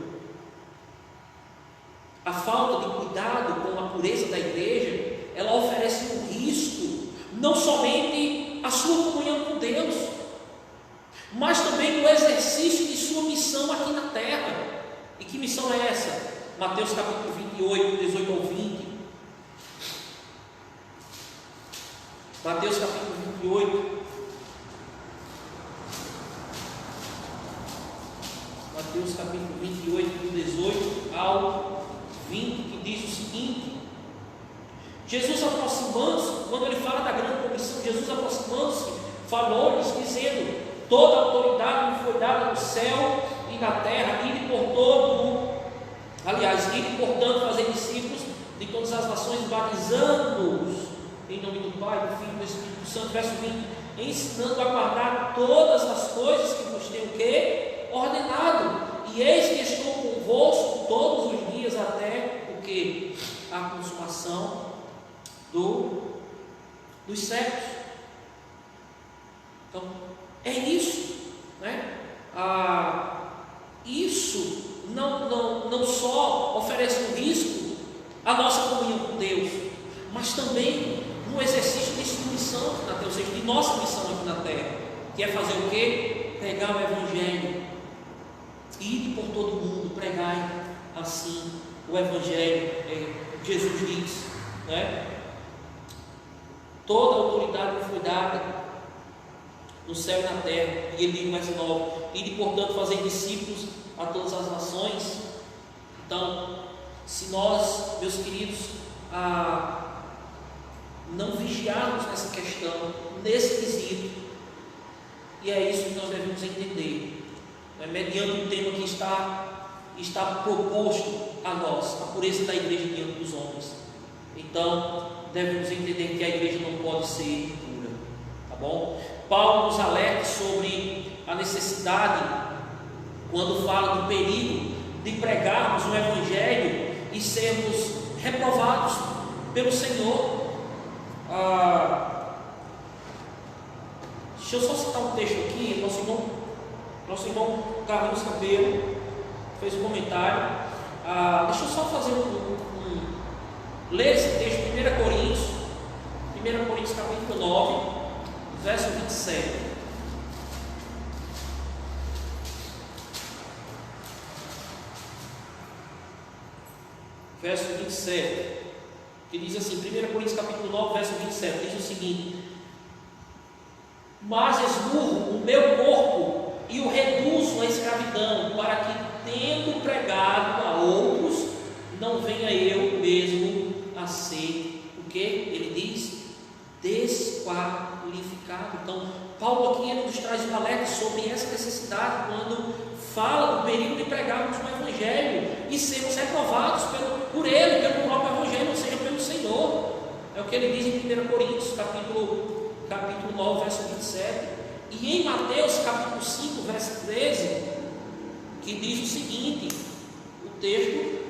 A falta de cuidado com a pureza da igreja, ela oferece um risco, não somente a sua comunhão com Deus, mas também no exercício de sua missão aqui na terra. E que missão é essa? Mateus capítulo 28, 18 ao 20. Mateus capítulo 28. Mateus capítulo 28, do 18 ao 20, que diz o seguinte: Jesus aproximando-se, quando ele fala da grande comissão, Jesus aproximando-se, falou-lhes dizendo: toda a autoridade me foi dada no céu e na terra, ide portanto fazer discípulos de todas as nações, batizando-os em nome do Pai, do Filho e do Espírito Santo. Verso 20: ensinando a guardar todas as coisas que vos tenho ordenado, e eis que estou convosco todos os dias até a consumação dos séculos. Então, é isso, né? Isso não só oferece um risco à nossa comunhão com Deus, mas também no exercício de sua missão aqui na terra, ou seja, de nossa missão aqui na terra, que é fazer o quê? Pregar o Evangelho, ir por todo mundo, pregar assim o Evangelho. Jesus diz, né? Toda a autoridade me foi dada no céu e na terra. E ele diz mais 9: ide portanto fazer discípulos a todas as nações. Então, se nós, meus queridos, não vigiarmos nessa questão, nesse quesito, e é isso que nós devemos entender, né? Mediante o tema que está proposto a nós, a pureza da igreja diante dos homens. Então, devemos entender que a igreja não pode ser impura, tá bom? Paulo nos alerta sobre a necessidade, quando fala do perigo de pregarmos o Evangelho e sermos reprovados pelo Senhor. Deixa eu só citar um texto aqui. Nosso irmão Carlos Cabelo fez um comentário. Deixa eu só fazer ler esse texto, 1 Coríntios capítulo 9, verso 27. Verso 27, que diz assim, 1 Coríntios capítulo 9, verso 27, diz o seguinte: mas esmurro o meu corpo e o reduzo à escravidão, para que, tendo pregado a outros, não venha eu mesmo a ser, o que? Ele diz, desqualificado. Então, Paulo aqui ele nos traz um alerta sobre essa necessidade quando fala do perigo de pregarmos o Evangelho e sermos reprovados por Ele, pelo próprio Evangelho, ou seja, pelo Senhor. É o que ele diz em 1 Coríntios, capítulo 9, verso 27. E em Mateus, capítulo 5, verso 13, que diz o seguinte, o texto,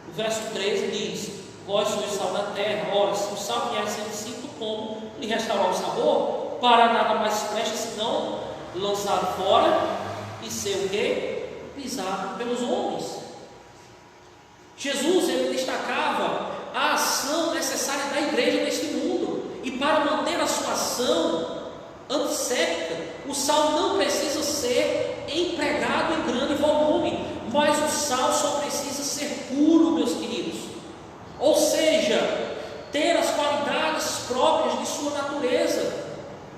o verso 13 diz: vós sois sal da terra, ora, se o sal vier sem discípulo, como lhe restaurar o sabor? Para nada mais presta senão lançar fora e ser o quê? Pisado pelos homens. Jesus, ele destacava a ação necessária da igreja neste mundo, e para manter a sua ação antisséptica, o sal não precisa ser empregado em grande volume, mas o sal só precisa ser puro, meus queridos, ou seja, ter as qualidades próprias de sua natureza.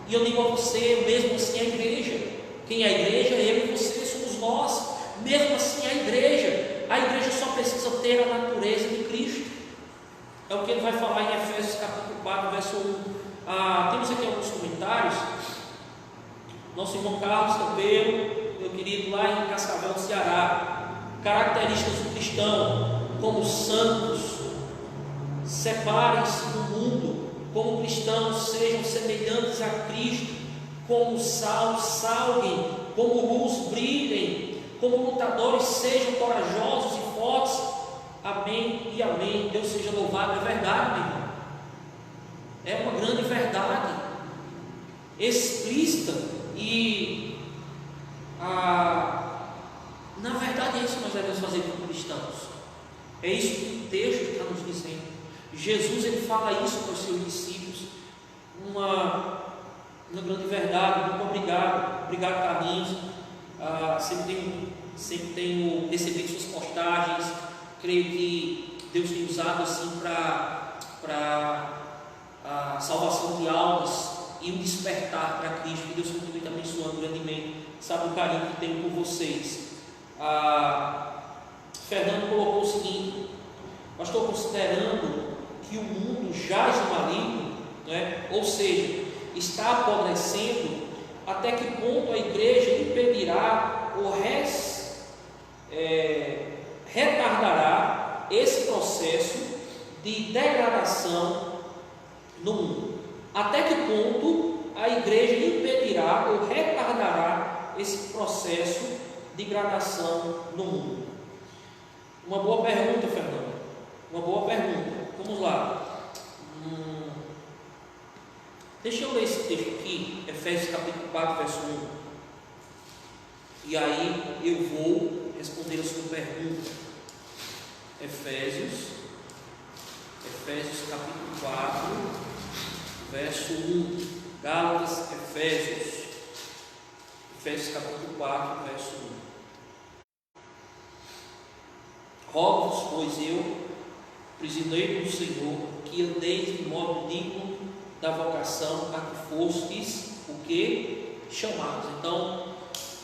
E eu digo a você, mesmo assim a igreja, quem é a igreja? Eu e você somos nós. Mesmo assim a igreja só precisa ter a natureza de Cristo. É o que ele vai falar em Efésios capítulo 4, verso 1. Temos aqui alguns comentários. Nosso irmão Carlos Campeiro, meu querido, lá em Cascavel, Ceará. Características do cristão: como santos, separem-se do mundo, como cristãos sejam semelhantes a Cristo, como sal, salguem, como luz, brilhem, como lutadores sejam corajosos e fortes. Amém e amém. Deus seja louvado. É verdade, meu irmão. É uma grande verdade explícita e na verdade é isso que nós devemos fazer como cristãos. É isso que o texto está nos dizendo. Jesus, ele fala isso para os seus discípulos. Uma grande verdade. Muito obrigado Carlinhos. Sempre tenho recebido suas postagens. Creio que Deus tem usado assim para a salvação de almas e um despertar para Cristo. Que Deus continue te abençoando grandemente. Sabe o carinho que tenho por vocês. Fernando colocou o seguinte: eu estou considerando que o mundo jaz no maligno, né? Ou seja, está apodrecendo. Até que ponto a igreja impedirá ou retardará esse processo de degradação no mundo? Até que ponto a igreja impedirá ou retardará esse processo de degradação no mundo? Uma boa pergunta, Fernando. Uma boa pergunta. Vamos lá. Deixa eu ler esse texto aqui, Efésios capítulo 4, verso 1. E aí eu vou responder a sua pergunta. Efésios capítulo 4, verso 1. Gálatas, Efésios capítulo 4, verso 1. Rogo-vos, pois eu, prisioneiro do Senhor, que andeis de modo digno da vocação a que fostes o que? Chamados. Então,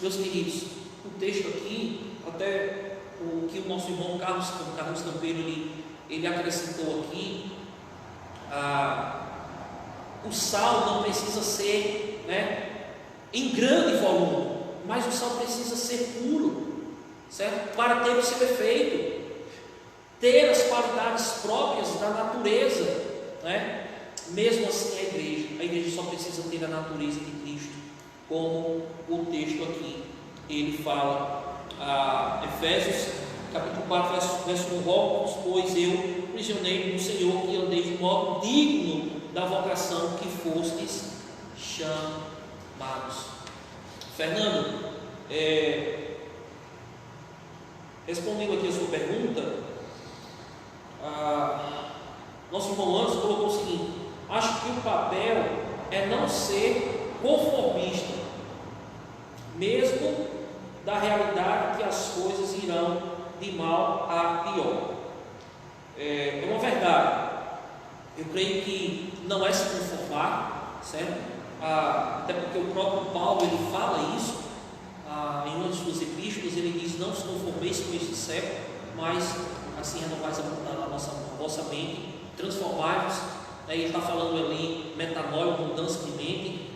meus queridos, o texto aqui, até o que o nosso irmão Carlos Campeiro ele acrescentou aqui, o sal não precisa ser, em grande volume, mas o sal precisa ser puro, certo? Para ter o seu efeito, ter as qualidades próprias da natureza, Mesmo assim a igreja só precisa ter a natureza de Cristo, como o texto aqui ele fala. Efésios capítulo 4, verso 1. Rogo-vos, pois eu, prisioneiro do Senhor, que andei de modo digno da vocação que fostes chamados. Fernando, respondendo aqui a sua pergunta, nosso irmão Anderson colocou o seguinte: acho que o papel é não ser conformista, mesmo da realidade que as coisas irão de mal a pior. É uma verdade. Eu creio que não é se conformar, certo? Até porque o próprio Paulo ele fala isso em uma de suas epístolas. Ele diz: não se conformeis com este século, mas assim renovais a vossa mente, transformai-vos Ele está falando ali metanoia, mudança de mente.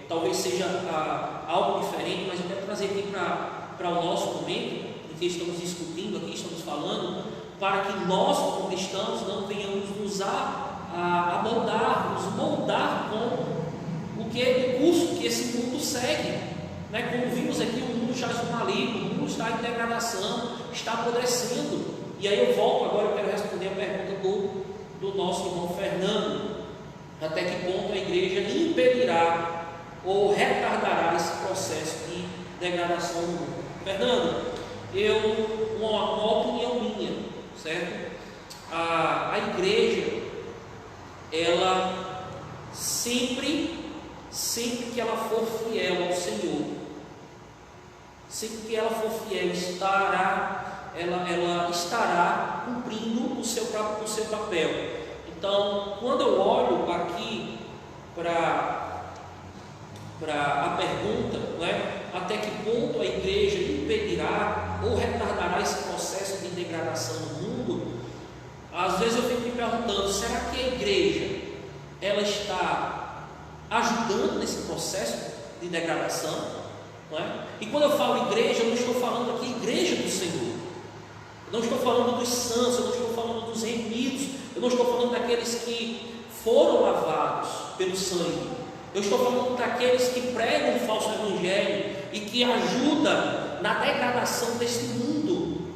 Talvez seja algo diferente, mas eu quero trazer aqui para o nosso momento, em que estamos discutindo aqui, estamos falando, para que nós, como cristãos, não venhamos nos moldar com o curso que esse mundo segue. Como vimos aqui, o mundo jaz no maligno, o mundo está em degradação, está apodrecendo. E aí eu volto agora, eu quero responder a pergunta do nosso irmão Fernando: até que ponto a igreja impedirá ou retardará esse processo de degradação no mundo? Fernando, uma opinião minha, certo? A igreja, ela sempre que ela for fiel ao Senhor, sempre que ela for fiel, ela estará cumprindo o seu papel. Então, quando eu olho aqui para a pergunta, até que ponto a igreja impedirá ou retardará esse processo de degradação no mundo, às vezes eu fico me perguntando: será que a igreja ela está ajudando nesse processo de degradação? E quando eu falo igreja, eu não estou falando aqui igreja do Senhor, eu não estou falando dos santos, eu não estou falando dos remidos, eu não estou falando daqueles que foram lavados pelo sangue, eu estou falando daqueles que pregam o falso evangelho e que ajudam na degradação desse mundo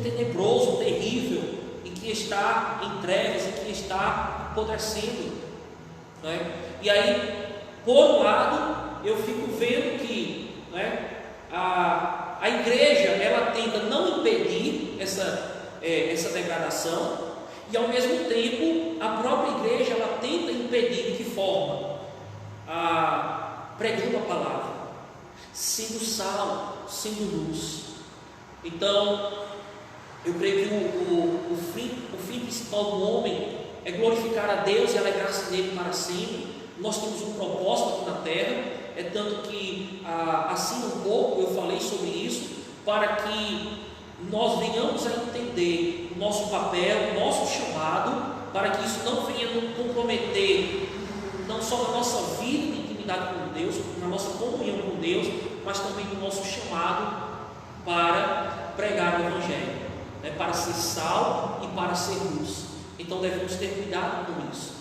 tenebroso, terrível, e que está em trevas e que está apodrecendo. E aí, por um lado, eu fico vendo que a igreja ela tenta não impedir essa degradação, e ao mesmo tempo a própria igreja ela tenta impedir. De que forma? Pregando a palavra, sendo sal, sendo luz. Então eu creio que o fim principal do homem é glorificar a Deus e alegrar-se nele para sempre. Nós temos um propósito aqui na terra. É tanto que assim um pouco eu falei sobre isso, para que nós venhamos a entender o nosso papel, o nosso chamado, para que isso não venha nos comprometer não só na nossa vida de intimidade com Deus, na nossa comunhão com Deus, mas também no nosso chamado para pregar o Evangelho, para ser sal e para ser luz. Então devemos ter cuidado com isso.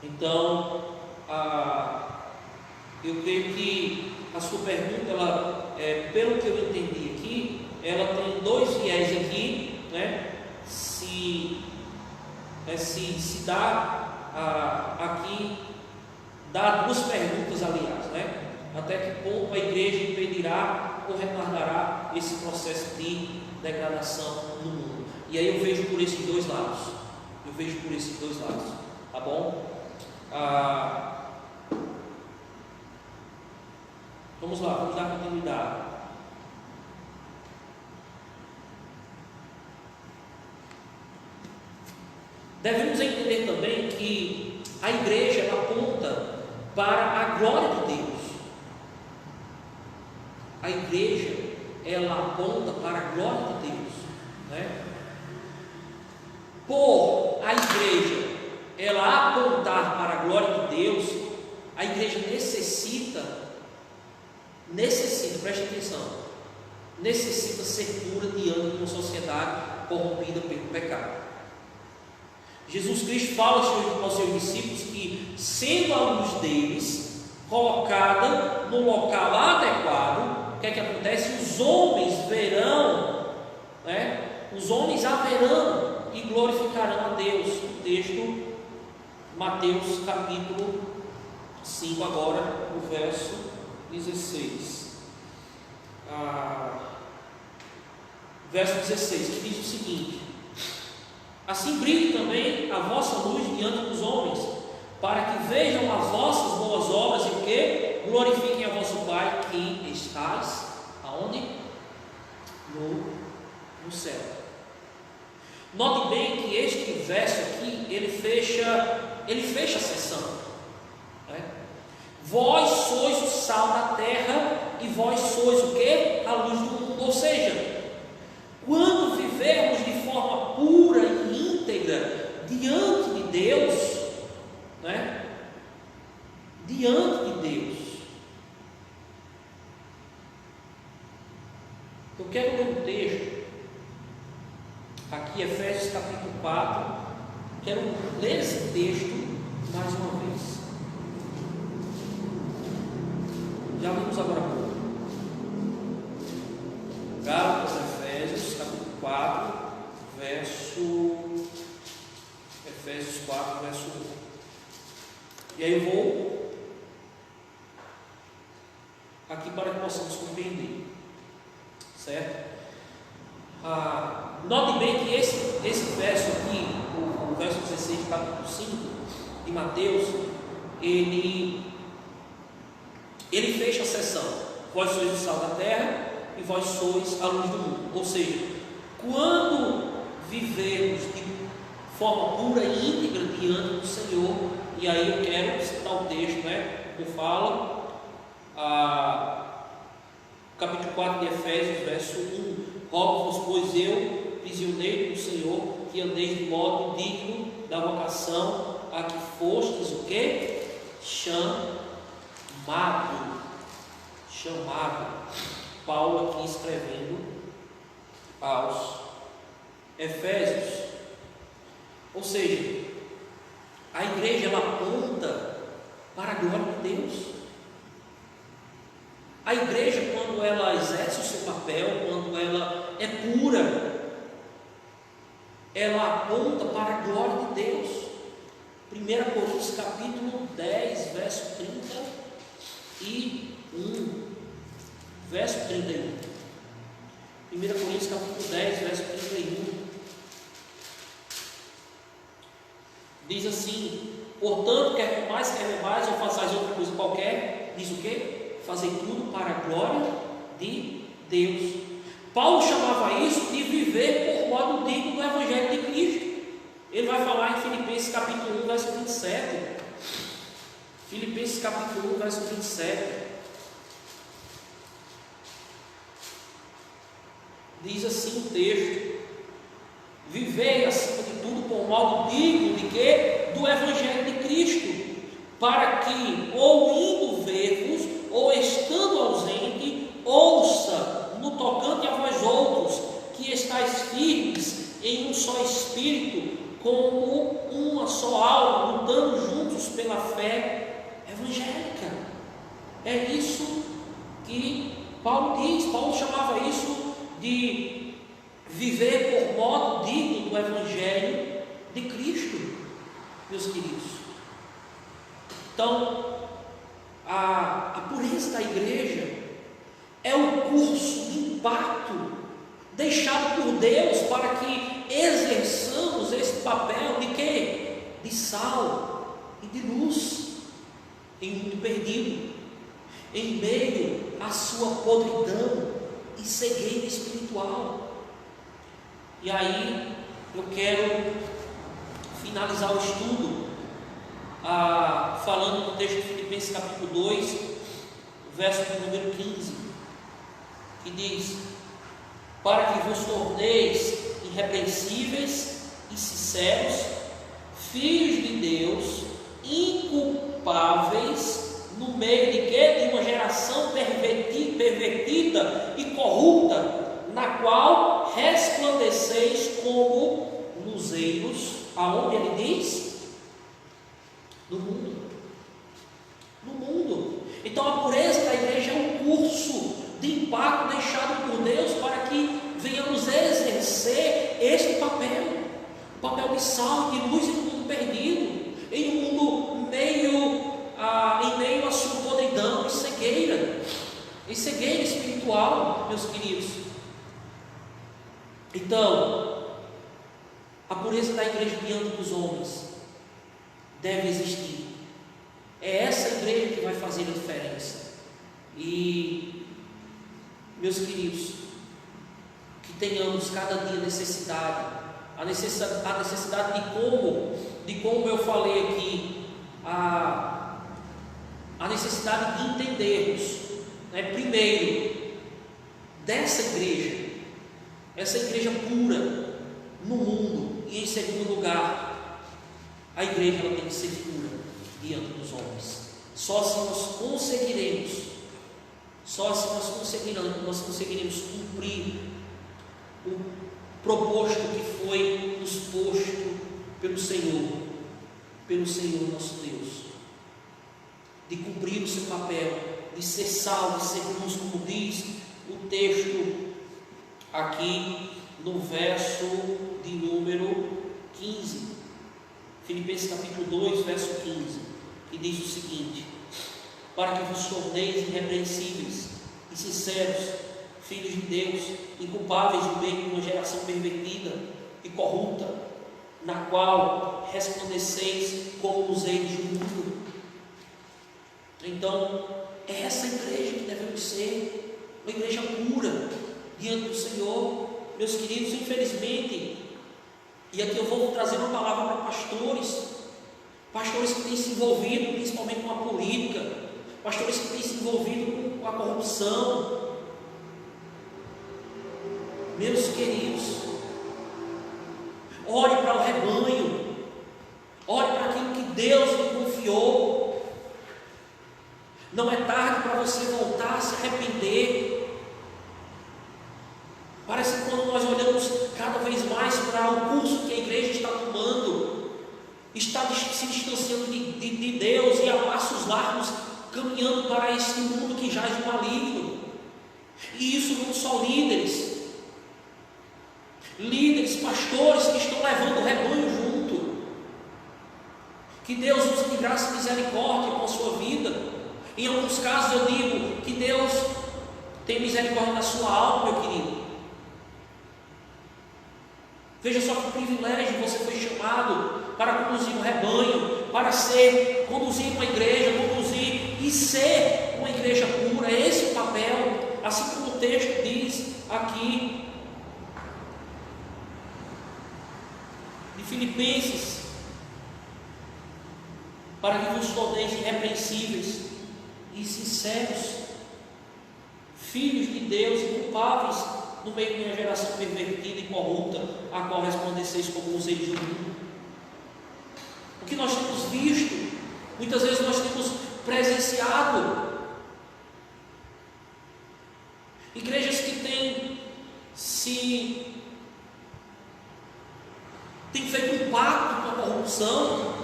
Então, eu creio que a sua pergunta, pelo que eu entendi aqui, ela tem dois viés aqui, se dá aqui, dá duas perguntas, aliás, até que ponto a igreja impedirá ou retardará esse processo de degradação no mundo? E aí eu vejo por esses dois lados, tá bom? Vamos lá, vamos dar continuidade. Devemos entender também que a igreja ela aponta para a glória de Deus. A igreja ela aponta para a glória de Deus, Por a igreja ela apontar para a glória de Deus, a igreja necessita, preste atenção, necessita ser pura diante de uma sociedade corrompida pelo pecado. Jesus Cristo fala aos seus discípulos que, sendo a luz deles colocada no local adequado, o que é que acontece? Os homens verão, os homens a verão e glorificarão a Deus. O texto, Mateus capítulo 5, agora o verso 16. Verso 16, que diz o seguinte: assim brilhe também a vossa luz diante dos homens, para que vejam as vossas boas obras e que glorifiquem a vosso Pai que estás aonde? No céu. Note bem que este verso aqui, ele fecha a sessão. Vós sois o sal da terra e vós sois o que? A luz do mundo. Ou seja, quando vivermos de forma pura e íntegra diante de Deus, né? Diante de Deus. Eu quero ler um texto, aqui Efésios capítulo 4, quero ler esse texto mais uma vez. Já lemos agora há pouco. Gálatas, Efésios capítulo 4, Efésios 4, verso 1. E aí eu vou aqui para que possamos compreender, certo? Note bem que esse verso aqui, o verso 16 do capítulo 5 de Mateus, ele fecha a sessão: vós sois o sal da terra e vós sois a luz do mundo. Ou seja, quando vivermos de forma pura e íntegra diante do Senhor, e aí eu quero citar o texto, né, que fala, capítulo 4 de Efésios, verso 1: rogo-vos, pois eu, prisioneiro do Senhor, que andeis de modo digno da vocação a que fostes o quê? Chamado. Paulo aqui escrevendo aos Efésios. Ou seja, a igreja ela aponta para a glória de Deus. A igreja, quando ela exerce o seu papel, quando ela é pura, ela aponta para a glória de Deus. 1 Coríntios capítulo 10, verso 31, verso 31. 1 Coríntios capítulo 10, verso 31. Diz assim: portanto, quer mais, ou façais outra coisa qualquer, diz o quê? Fazei tudo para a glória de Deus. Paulo chamava isso de viver por modo digno do Evangelho de Cristo. Ele vai falar em Filipenses capítulo 1, verso 27. Filipenses capítulo 1, verso 27. Diz assim o texto: vivei acima de tudo por modo digno de quê? Do Evangelho de Cristo, para que, ou indo ver-vos, ou estando ausente, ouça no tocante a vós outros, que estáis firmes em um só espírito, como uma só alma, lutando juntos pela fé evangélica. É isso que Paulo diz. Paulo chamava isso de viver por modo digno do Evangelho de Cristo, meus queridos. Então, a pureza da igreja é o curso de impacto deixado por Deus para que exerçamos esse papel de quê? De sal e de luz em um mundo perdido, em meio à sua podridão e cegueira espiritual. E aí eu quero finalizar o estudo falando no texto de Filipenses capítulo 2, verso número 15, que diz: para que vos torneis irrepreensíveis e sinceros, filhos de Deus, inculpáveis no meio de quê? De uma geração pervertida e corrupta, na qual resplandeceis como luzeiros. Aonde ele diz? No mundo. No mundo. Então a pureza da igreja é um curso de impacto deixado por Deus para que venhamos exercer este papel, o papel de sal e de luz em um mundo perdido, em um mundo em meio à sua podridão e cegueira espiritual, meus queridos. Então, a pureza da igreja diante dos homens deve existir. É essa igreja que vai fazer a diferença. E, meus queridos, que tenhamos cada dia a necessidade de como eu falei aqui, a necessidade de entendermos, né, primeiro, dessa igreja, essa igreja pura no mundo, e em segundo lugar, A igreja ela tem que ser pura diante dos homens. Só se nós conseguiremos cumprir o proposto que foi nos posto pelo Senhor nosso Deus, de cumprir o seu papel, de ser sal, de ser luz, como diz o texto aqui no verso de número 15, Filipenses capítulo 2, verso 15, que diz o seguinte: para que vos torneis irrepreensíveis e sinceros, filhos de Deus, inculpáveis no meio de uma geração pervertida e corrupta, na qual resplandeceis como luzeiros do mundo. Então, é essa igreja que devemos ser, uma igreja pura diante do Senhor. Meus queridos, infelizmente, e aqui eu vou trazer uma palavra para pastores que têm se envolvido principalmente com a política, pastores que têm se envolvido com a corrupção. Meus queridos, olhe para o rebanho, olhe para aquilo que Deus lhe confiou. Não é tarde para você voltar a se arrepender. Parece que quando nós olhamos cada vez mais para o curso que a igreja está tomando, está se distanciando de Deus e a passos largos, caminhando para esse mundo que jaz no maligno. E isso não só líderes, pastores que estão levando o rebanho junto. Que Deus use de graça e misericórdia com a sua vida. Em alguns casos eu digo que Deus tem misericórdia da sua alma, meu querido. Veja só que privilégio você foi chamado para conduzir um rebanho, para conduzir uma igreja, conduzir e ser uma igreja pura. É esse o papel, assim como o texto diz aqui de Filipenses, para que vos torneis irrepreensíveis e sinceros, filhos de Deus, inculpáveis no meio de uma geração pervertida e corrupta, a qual resplandeceis como luzeiros do mundo. O que nós temos visto, muitas vezes nós temos presenciado igrejas que têm feito um pacto com a corrupção,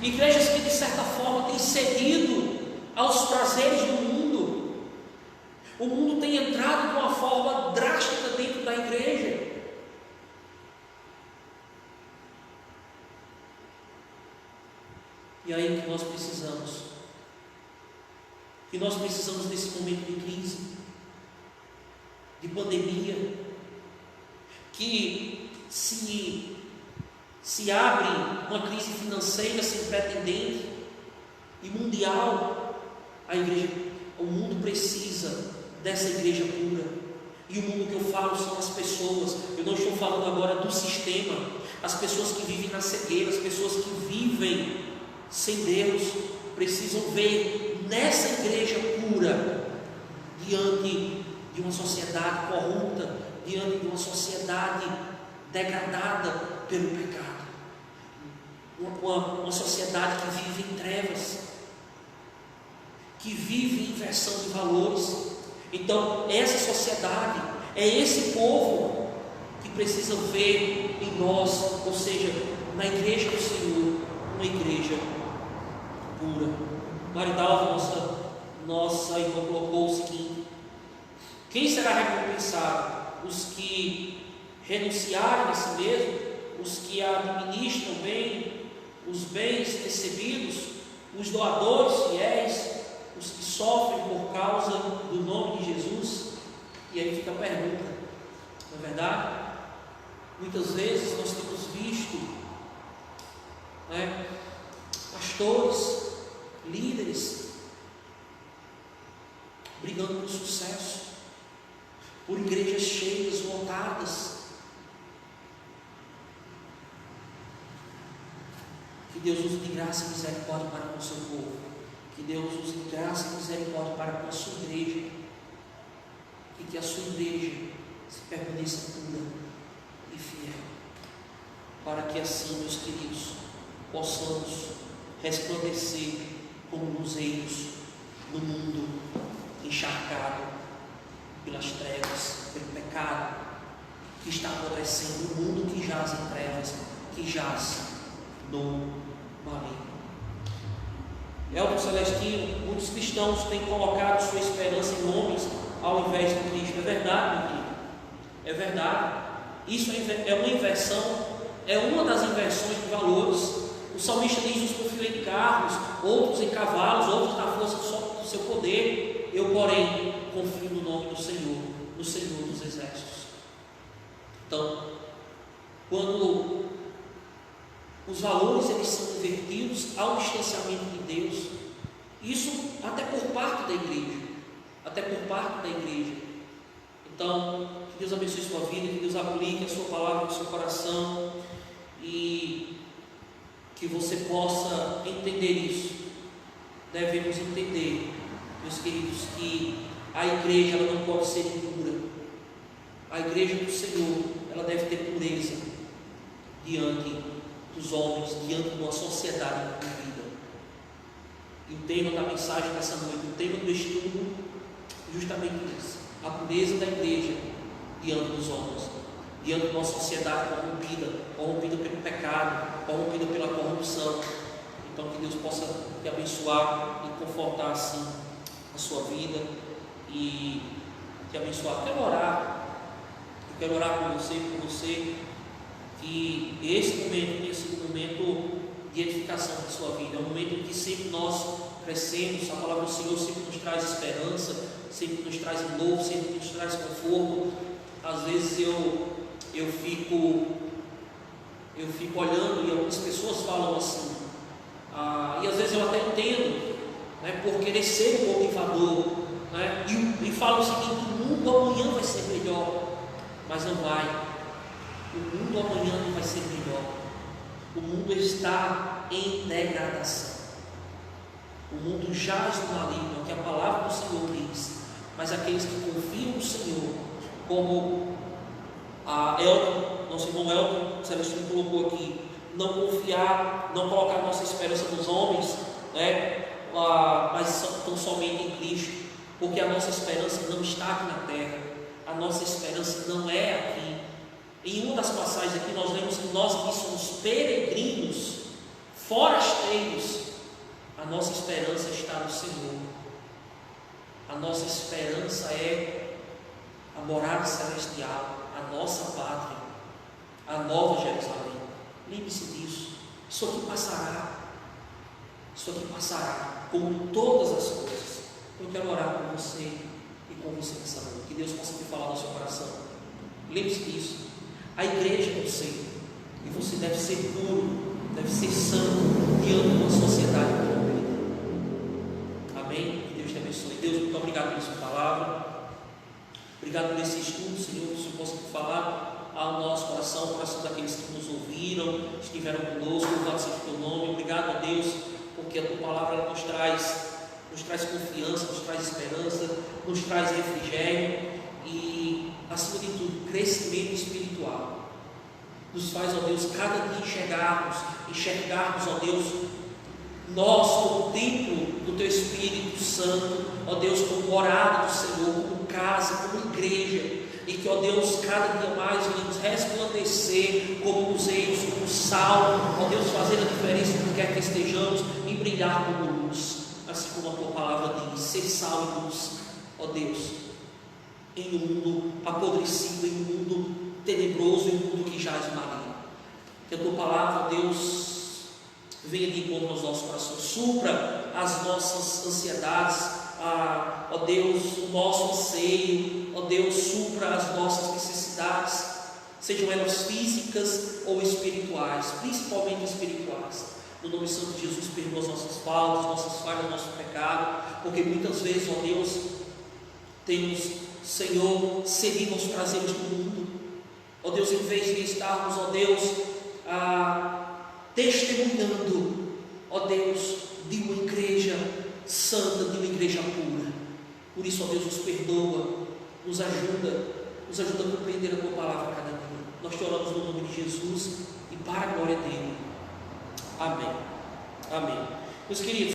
igrejas que de certa forma têm cedido aos prazeres do mundo. O mundo tem entrado de uma forma drástica dentro da igreja. E aí o que nós precisamos? Que nós precisamos nesse momento de crise, de pandemia, que se abre uma crise financeira sem precedente e mundial, o mundo precisa dessa igreja pura. E o mundo que eu falo são as pessoas. Eu não estou falando agora do sistema, as pessoas que vivem na cegueira, as pessoas que vivem sem Deus, precisam ver nessa igreja pura, diante de uma sociedade corrupta, diante de uma sociedade degradada pelo pecado, uma sociedade que vive em trevas, que vive em inversão de valores. Então, essa sociedade, é esse povo que precisa ver em nós, ou seja, na igreja do Senhor, uma igreja pura. Maridalva, nossa irmã, colocou o seguinte: quem será recompensado? Os que renunciarem a si mesmo, os que administram bem os bens recebidos, os doadores fiéis, os que sofrem por causa do nome de Jesus. E aí fica a pergunta, não é verdade? Muitas vezes nós temos visto pastores, líderes brigando por sucesso, por igrejas cheias, lotadas. Que Deus use de graça e misericórdia para com o seu povo. Que Deus use de graça e misericórdia para com a sua igreja. E que a sua igreja se permaneça pura e fiel. Para que assim, meus queridos, possamos resplandecer como luzeiros no mundo encharcado pelas trevas, pelo pecado que está apodrecendo, o mundo que jaz em trevas, que jaz no maligno. Elton Celestino, muitos cristãos têm colocado sua esperança em homens ao invés de Cristo. É verdade, meu querido, é verdade. Isso é uma inversão, é uma das inversões de valores. O salmista diz: uns confiam em carros, outros em cavalos, outros na força do seu poder. Eu, porém, confio no nome do Senhor, no Senhor dos exércitos. Então, quando os valores eles são invertidos ao distanciamento de Deus, isso até por parte da igreja, Então, que Deus abençoe sua vida, que Deus aplique a sua palavra no seu coração e que você possa entender isso. Devemos entender, meus queridos, que a igreja ela não pode ser impura. A igreja do Senhor ela deve ter pureza diante dos homens, diante de uma sociedade corrompida. E o tema da mensagem dessa noite, o tema do estudo, justamente isso: a pureza da igreja diante dos homens, diante de uma sociedade corrompida pelo pecado, corrompida pela corrupção. Então, que Deus possa te abençoar e confortar assim a sua vida e te abençoar. Eu quero orar por você, que esse momento tenha sido um momento de edificação da sua vida. É um momento em que sempre nós crescemos. A palavra do Senhor sempre nos traz esperança, sempre nos traz novo, sempre nos traz conforto. Às vezes eu fico olhando e algumas pessoas falam assim, e às vezes eu até entendo, né, por querer ser um motivador, né, e falam o seguinte: o mundo amanhã vai ser melhor. Mas não vai. O mundo amanhã não vai ser melhor. O mundo está em degradação. O mundo jaz no maligno, é o que a palavra do Senhor diz. Mas aqueles que confiam no Senhor, como nosso irmão Elton Celestino colocou aqui, não confiar, não colocar nossa esperança nos homens, né, mas tão somente em Cristo, porque a nossa esperança não está aqui na terra. A nossa esperança não é aqui. Em uma das passagens aqui nós lemos que nós aqui somos peregrinos, forasteiros. A nossa esperança está no Senhor. A nossa esperança é a morada celestial, a nossa pátria, a nova Jerusalém. Lembre-se disso. Isso aqui passará, como todas as coisas. Eu quero orar por você e com você nessa noite. Que Deus possa te falar no seu coração. Lembre-se disso. A igreja é o Senhor, e você deve ser puro, deve ser santo diante de uma sociedade corrompida. Amém? Que Deus te abençoe. Deus, muito obrigado pela sua palavra. Obrigado por esse estudo, Senhor, que o Senhor possa falar ao nosso coração, ao coração daqueles que nos ouviram, estiveram conosco. Louvado seja o teu nome. Obrigado a Deus, porque a tua palavra nos traz confiança, nos traz esperança, nos traz refrigério e, acima de tudo, crescimento espiritual. Nos faz, ó Deus, cada dia enxergarmos, ó Deus, nós como templo do Teu Espírito Santo, ó Deus, como morada do Senhor, como casa, como igreja, e que, ó Deus, cada dia mais venhamos resplandecer como luzeiros, como sal, ó Deus, fazer a diferença onde quer que estejamos e brilhar como luz, assim como a Tua palavra diz: ser sal e luz, ó Deus, em um mundo apodrecido, em um mundo tenebroso, em um mundo que jaz no maligno. Que a Tua palavra, ó Deus, venha de encontro aos nossos corações, supra as nossas ansiedades, ó Deus, o nosso anseio, ó Deus, supra as nossas necessidades, sejam elas físicas ou espirituais, principalmente espirituais. No nome santo de Jesus, perdoa as nossas falhas, nosso pecado, porque muitas vezes, ó Deus, temos, Senhor, cedido aos prazeres do mundo. Ó Deus, em vez de estarmos, ó Deus, testemunhando, ó Deus, de uma igreja santa, de uma igreja pura. Por isso, ó Deus, nos perdoa, nos ajuda a compreender a Tua palavra cada dia. Nós te oramos no nome de Jesus e para a glória dele. Amém. Amém. Meus queridos,